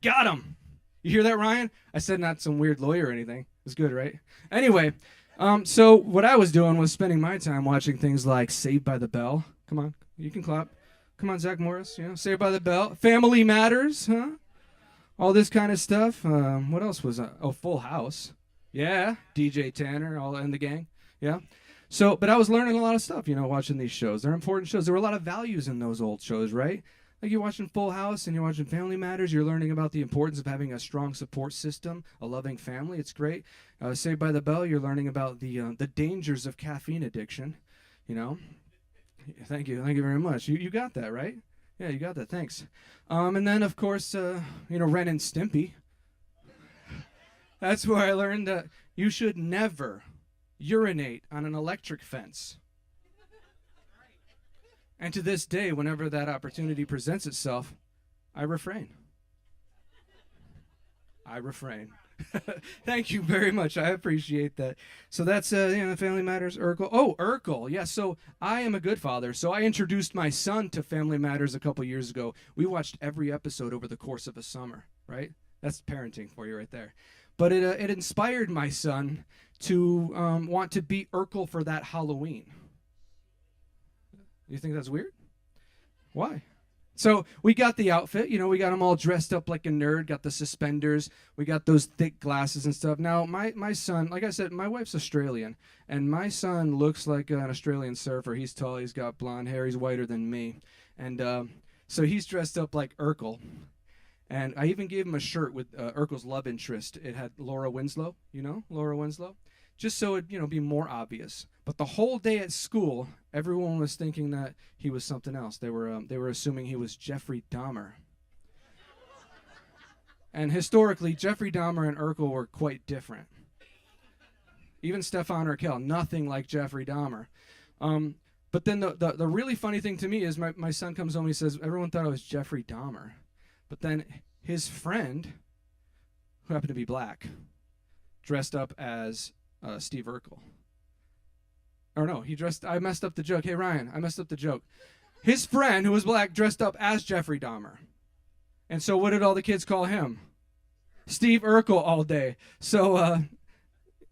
Got him. You hear that, Ryan? I said not some weird lawyer or anything. It's good, right? Anyway, so what I was doing was spending my time watching things like Saved by the Bell. Come on, you can clap. Come on, Zach Morris. Saved by the Bell. Family Matters, huh? All this kind of stuff. What else was Full House. Yeah, DJ Tanner, all in the gang. Yeah. So, but I was learning a lot of stuff, watching these shows. They're important shows. There were a lot of values in those old shows, right? Like you're watching Full House and you're watching Family Matters. You're learning about the importance of having a strong support system, a loving family. It's great. Saved by the Bell, you're learning about the dangers of caffeine addiction. Thank you very much. You got that, right? Yeah, you got that. Thanks. And then, of course, Ren and Stimpy. That's where I learned that you should never urinate on an electric fence. And to this day, whenever that opportunity presents itself, I refrain. I refrain. Thank you very much. I appreciate that. So that's Family Matters, Urkel. Oh, Urkel. Yeah, so I am a good father. So I introduced my son to Family Matters a couple years ago. We watched every episode over the course of a summer, right? That's parenting for you right there. But it inspired my son to want to be Urkel for that Halloween. You think that's weird? Why? So we got the outfit, we got him all dressed up like a nerd, got the suspenders, we got those thick glasses and stuff. Now, my son, like I said, my wife's Australian, and my son looks like an Australian surfer. He's tall, he's got blonde hair, he's whiter than me. And so he's dressed up like Urkel. And I even gave him a shirt with Urkel's love interest. It had Laura Winslow, Laura Winslow, just so it'd, be more obvious. But the whole day at school, everyone was thinking that he was something else. They were assuming he was Jeffrey Dahmer. And historically, Jeffrey Dahmer and Urkel were quite different. Even Stefan Urkel, nothing like Jeffrey Dahmer. But then the really funny thing to me is my son comes home and he says, everyone thought I was Jeffrey Dahmer. But then his friend, who happened to be black, dressed up as Steve Urkel. Or no, I messed up the joke. Hey, Ryan, I messed up the joke. His friend, who was black, dressed up as Jeffrey Dahmer. And so what did all the kids call him? Steve Urkel all day. So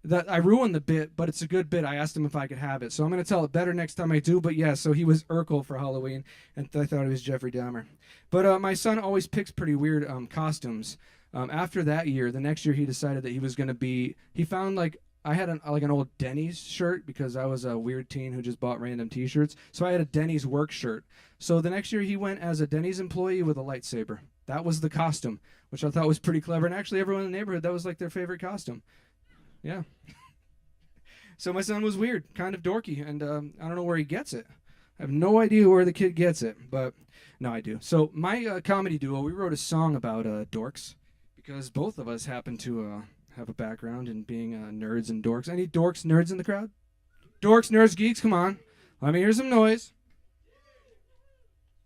that I ruined the bit, but it's a good bit. I asked him if I could have it. So I'm going to tell it better next time I do. But yeah, so he was Urkel for Halloween, and I thought he was Jeffrey Dahmer. But my son always picks pretty weird costumes. After that year, the next year he decided that he was going to be, he found I had an old Denny's shirt because I was a weird teen who just bought random t-shirts. So I had a Denny's work shirt. So the next year he went as a Denny's employee with a lightsaber. That was the costume, which I thought was pretty clever. And actually everyone in the neighborhood, that was like their favorite costume. Yeah. So my son was weird, kind of dorky, and I don't know where he gets it. I have no idea where the kid gets it, but no, I do. So my comedy duo, we wrote a song about dorks because both of us happen to have a background in being nerds and dorks. Any dorks, nerds in the crowd? Dorks, nerds, geeks, come on. Let me hear some noise.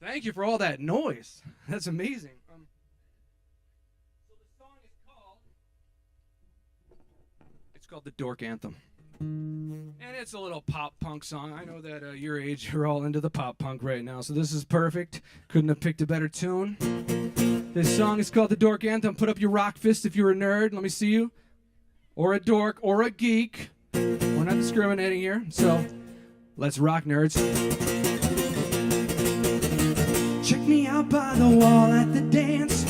Thank you for all that noise. That's amazing. So the song is called the Dork Anthem. And it's a little pop punk song. I know that your age, you're all into the pop punk right now, so this is perfect. Couldn't have picked a better tune. This song is called the Dork Anthem. Put up your rock fist if you're a nerd. Let me see you. Or a dork, or a geek. We're not discriminating here, so let's rock, nerds. Check me out by the wall at the dance,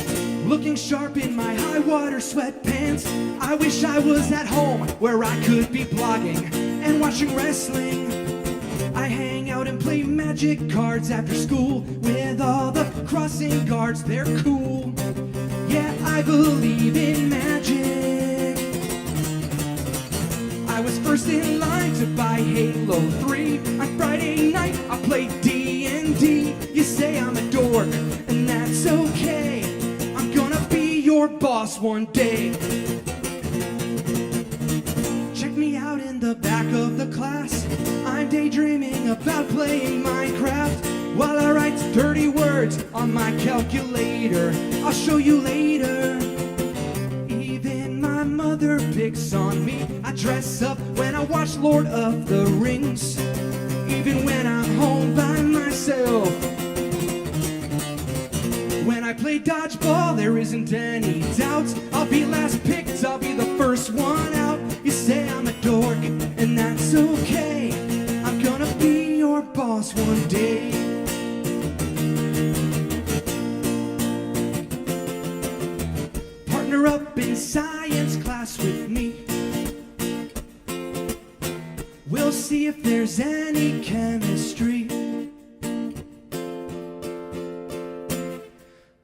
looking sharp in my high water sweatpants. I wish I was at home where I could be blogging and watching wrestling. I hang out and play magic cards after school with all the crossing guards. They're cool. Yeah, I believe in magic. I was first in line to buy Halo 3. On Friday night, I played D&D. You say I'm a dork, and that's okay. I'm gonna be your boss one day. Check me out in the back of the class. I'm daydreaming about playing Minecraft while I write dirty words on my calculator. I'll show you later. Even my mother picks on me. I dress up when I watch Lord of the Rings, even when I'm home by myself. When I play dodgeball, there isn't any doubt I'll be last picked, I'll be the first one out. You say I'm a dork, and that's okay. I'm gonna be your boss one day. Partner up in science class with me. We'll see if there's any chemistry.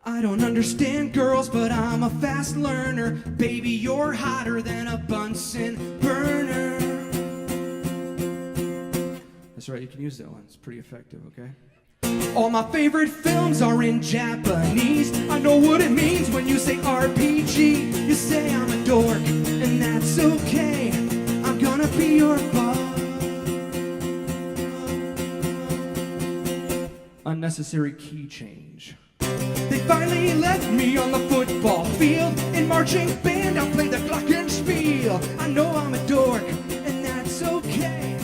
I don't understand girls, but I'm a fast learner. Baby, you're hotter than a Bunsen burner. That's right, you can use that one. It's pretty effective, okay? All my favorite films are in Japanese. I know what it means when you say RPG. You say I'm a dork, and that's okay. I'm gonna be your boss. Unnecessary key change. They finally left me on the football field. In marching band, I'll play the glockenspiel. I know I'm a dork, and that's okay.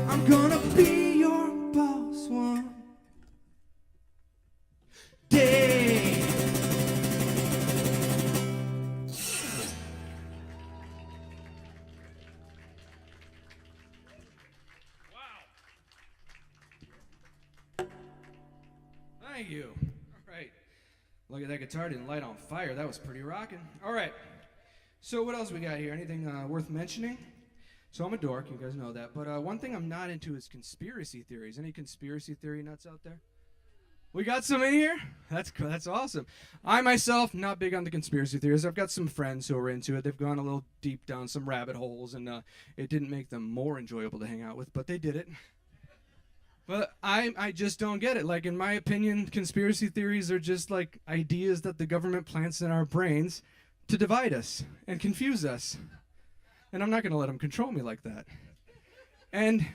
I'm gonna be your boss one day. Thank you. All right. Look at that guitar, didn't light on fire. That was pretty rocking. All right. So what else we got here? Anything worth mentioning? So I'm a dork, you guys know that. But one thing I'm not into is conspiracy theories. Any conspiracy theory nuts out there? We got some in here? That's cool. That's awesome. I myself, not big on the conspiracy theories. I've got some friends who are into it. They've gone a little deep down some rabbit holes, and it didn't make them more enjoyable to hang out with, but they did it. But I just don't get it. Like, in my opinion, conspiracy theories are just like ideas that the government plants in our brains to divide us and confuse us. And I'm not going to let them control me like that. And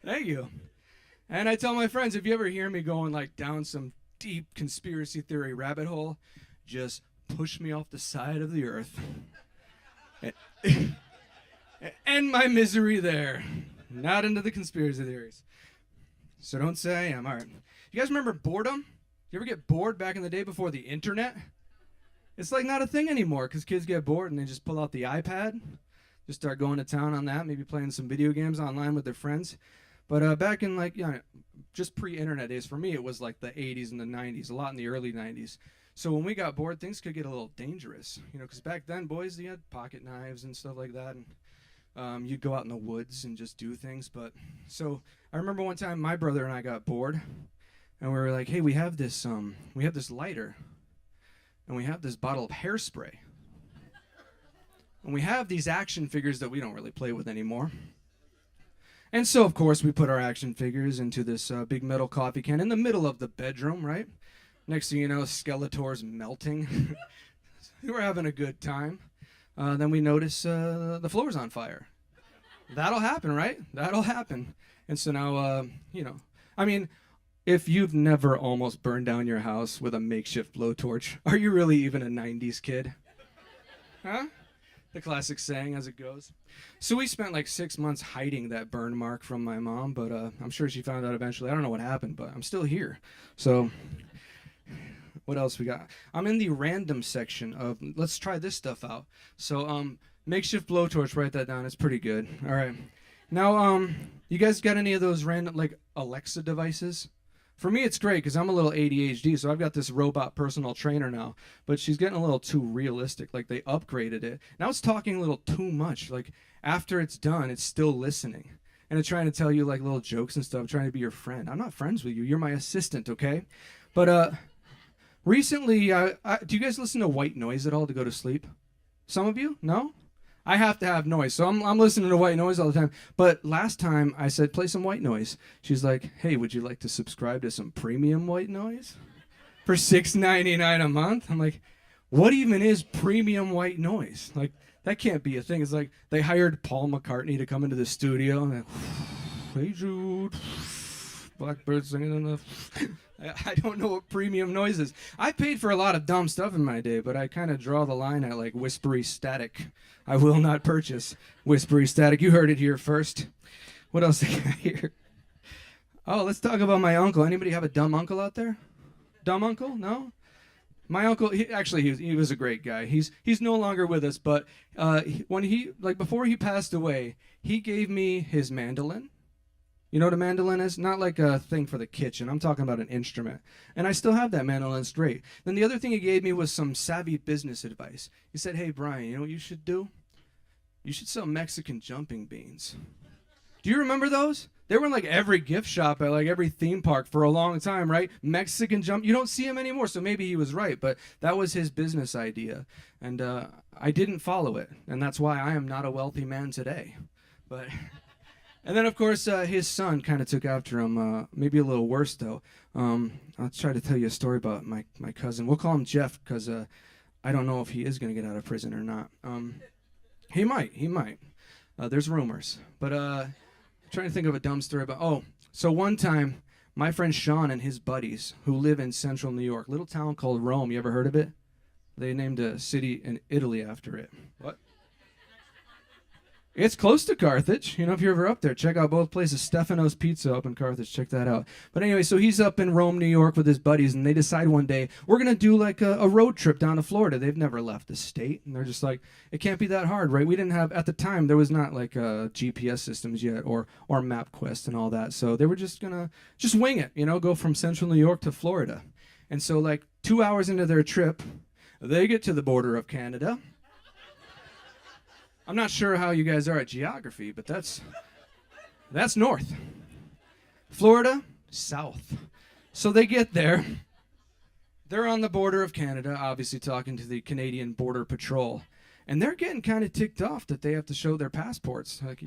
thank you. And I tell my friends, if you ever hear me going like down some deep conspiracy theory rabbit hole, just push me off the side of the earth. End my misery there. Not into the conspiracy theories. So don't say I am. All right. You guys remember boredom? You ever get bored back in the day before the internet? It's like not a thing anymore because kids get bored and they just pull out the iPad, just start going to town on that, maybe playing some video games online with their friends. But back in like, just pre-internet days, for me it was like the 80s and the 90s, a lot in the early 90s. So when we got bored, things could get a little dangerous, because back then, boys, you had pocket knives and stuff like that, and you'd go out in the woods and just do things. But so I remember one time my brother and I got bored, and we were like, hey, we have this lighter, and we have this bottle of hairspray, and we have these action figures that we don't really play with anymore. And so, of course, we put our action figures into this big metal coffee can in the middle of the bedroom, right? Next thing you know, Skeletor's melting. We were having a good time. Then we notice the floor's on fire. That'll happen, right? That'll happen. And so now, if you've never almost burned down your house with a makeshift blowtorch, are you really even a 90s kid? Huh? The classic saying as it goes. So we spent like 6 months hiding that burn mark from my mom, but I'm sure she found out eventually. I don't know what happened, but I'm still here. So what else we got? I'm in the random section of, let's try this stuff out. So makeshift blowtorch, write that down. It's pretty good. All right. Now, you guys got any of those random, like, Alexa devices? For me, it's great because I'm a little ADHD, so I've got this robot personal trainer now. But she's getting a little too realistic. Like, they upgraded it. Now it's talking a little too much. Like, after it's done, it's still listening. And it's trying to tell you, like, little jokes and stuff, trying to be your friend. I'm not friends with you. You're my assistant, okay? But recently, do you guys listen to white noise at all to go to sleep? Some of you? No? I have to have noise, so I'm listening to white noise all the time. But last time I said, play some white noise. She's like, hey, would you like to subscribe to some premium white noise for $6.99 a month? I'm like, what even is premium white noise? Like, that can't be a thing. It's like they hired Paul McCartney to come into the studio and like, hey Jude, blackbird singing in the... I don't know what premium noise is. I paid for a lot of dumb stuff in my day, but I kind of draw the line at like whispery static. I will not purchase whispery static. You heard it here first. What else I got here? Oh, let's talk about my uncle. Anybody have a dumb uncle out there? Dumb uncle? No? My uncle, he was a great guy. He's no longer with us, but before he passed away, he gave me his mandolin. You know what a mandolin is? Not like a thing for the kitchen. I'm talking about an instrument. And I still have that mandolin. It's great. Then the other thing he gave me was some savvy business advice. He said, hey, Brian, you know what you should do? You should sell Mexican jumping beans. Do you remember those? They were in like every gift shop at like every theme park for a long time, right? Mexican jump. You don't see them anymore, so maybe he was right. But that was his business idea. And I didn't follow it. And that's why I am not a wealthy man today. But... And then, of course, his son kind of took after him, maybe a little worse, though. I'll try to tell you a story about my cousin. We'll call him Jeff because I don't know if he is going to get out of prison or not. He might. There's rumors. But I'm trying to think of a dumb story about... Oh, So one time, my friend Sean and his buddies, who live in central New York, little town called Rome, you ever heard of it? They named a city in Italy after it. What? It's close to Carthage. You know, if you're ever up there, check out both places. Stefano's Pizza up in Carthage. Check that out. But anyway, so he's up in Rome, New York with his buddies, and they decide one day, we're going to do like a road trip down to Florida. They've never left the state. And they're just like, it can't be that hard, right? We didn't have, at the time, there was not like GPS systems yet or MapQuest and all that. So they were just going to just wing it, you know, go from central New York to Florida. And so like 2 hours into their trip, they get to the border of Canada. I'm not sure how you guys are at geography, but that's north. Florida, south. So they get there. They're on the border of Canada, obviously talking to the Canadian Border Patrol. And they're getting kind of ticked off that they have to show their passports. Like,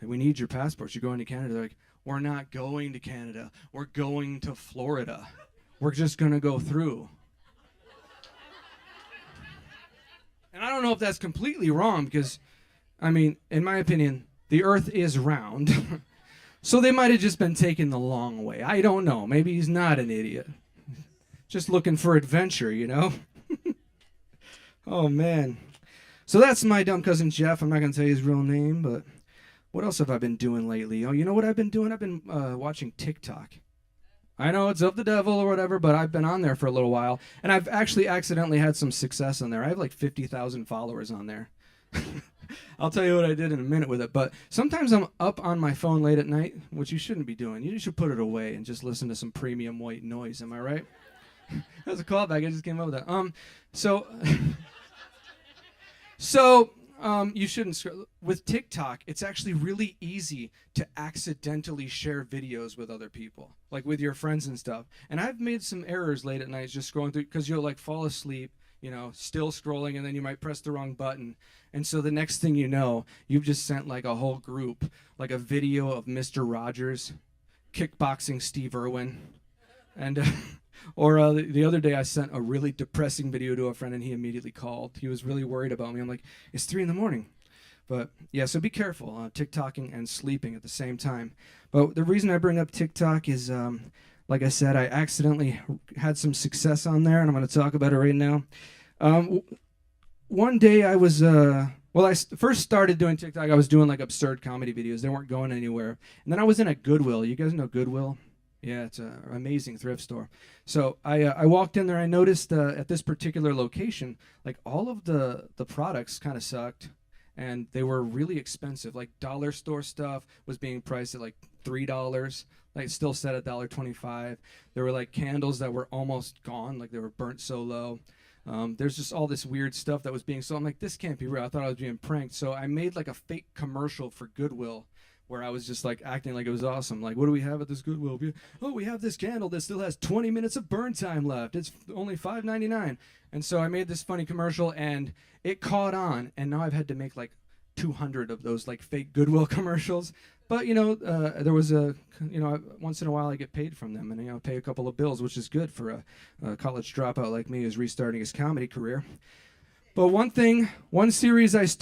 we need your passports. You're going to Canada. They're like, we're not going to Canada. We're going to Florida. We're just going to go through. And I don't know if that's completely wrong because, I mean, in my opinion, the earth is round. So they might have just been taken the long way. I don't know. Maybe he's not an idiot. Just looking for adventure, you know? Oh, man. So that's my dumb cousin Jeff. I'm not going to tell you his real name, but what else have I been doing lately? Oh, you know what I've been doing? I've been watching TikTok. I know it's of the devil or whatever, but I've been on there for a little while, and I've actually accidentally had some success on there. I have like 50,000 followers on there. I'll tell you what I did in a minute with it, but sometimes I'm up on my phone late at night, which you shouldn't be doing. You should put it away and just listen to some premium white noise. Am I right? That's a callback. I just came up with that. You shouldn't. With TikTok, it's actually really easy to accidentally share videos with other people, like with your friends and stuff. And I've made some errors late at night just scrolling through because you'll like fall asleep, you know, still scrolling, and then you might press the wrong button. And so the next thing you know, you've just sent like a whole group, like a video of Mr. Rogers kickboxing Steve Irwin. And the other day I sent a really depressing video to a friend and he immediately called. He was really worried about me. I'm like, it's 3 a.m. But yeah, so be careful, TikToking and sleeping at the same time. But the reason I bring up TikTok is, like I said, I accidentally had some success on there, and I'm going to talk about it right now. One day I was, I first started doing TikTok. I was doing like absurd comedy videos. They weren't going anywhere. And then I was in a Goodwill. You guys know Goodwill? Yeah, it's an amazing thrift store. So I walked in there. I noticed at this particular location, like all of the products kind of sucked, and they were really expensive. Like dollar store stuff was being priced at like $3. Like still set at $1.25. There were like candles that were almost gone, like they were burnt so low. There's just all this weird stuff that was being sold. I'm like, this can't be real. I thought I was being pranked. So I made like a fake commercial for Goodwill where I was just like acting like it was awesome. Like, what do we have at this Goodwill? Oh, we have this candle that still has 20 minutes of burn time left. It's only $5.99. And so I made this funny commercial and it caught on. And now I've had to make like 200 of those like fake Goodwill commercials. But, you know, there was once in a while I get paid from them and, you know, pay a couple of bills, which is good for a college dropout like me who's restarting his comedy career. But one series I started.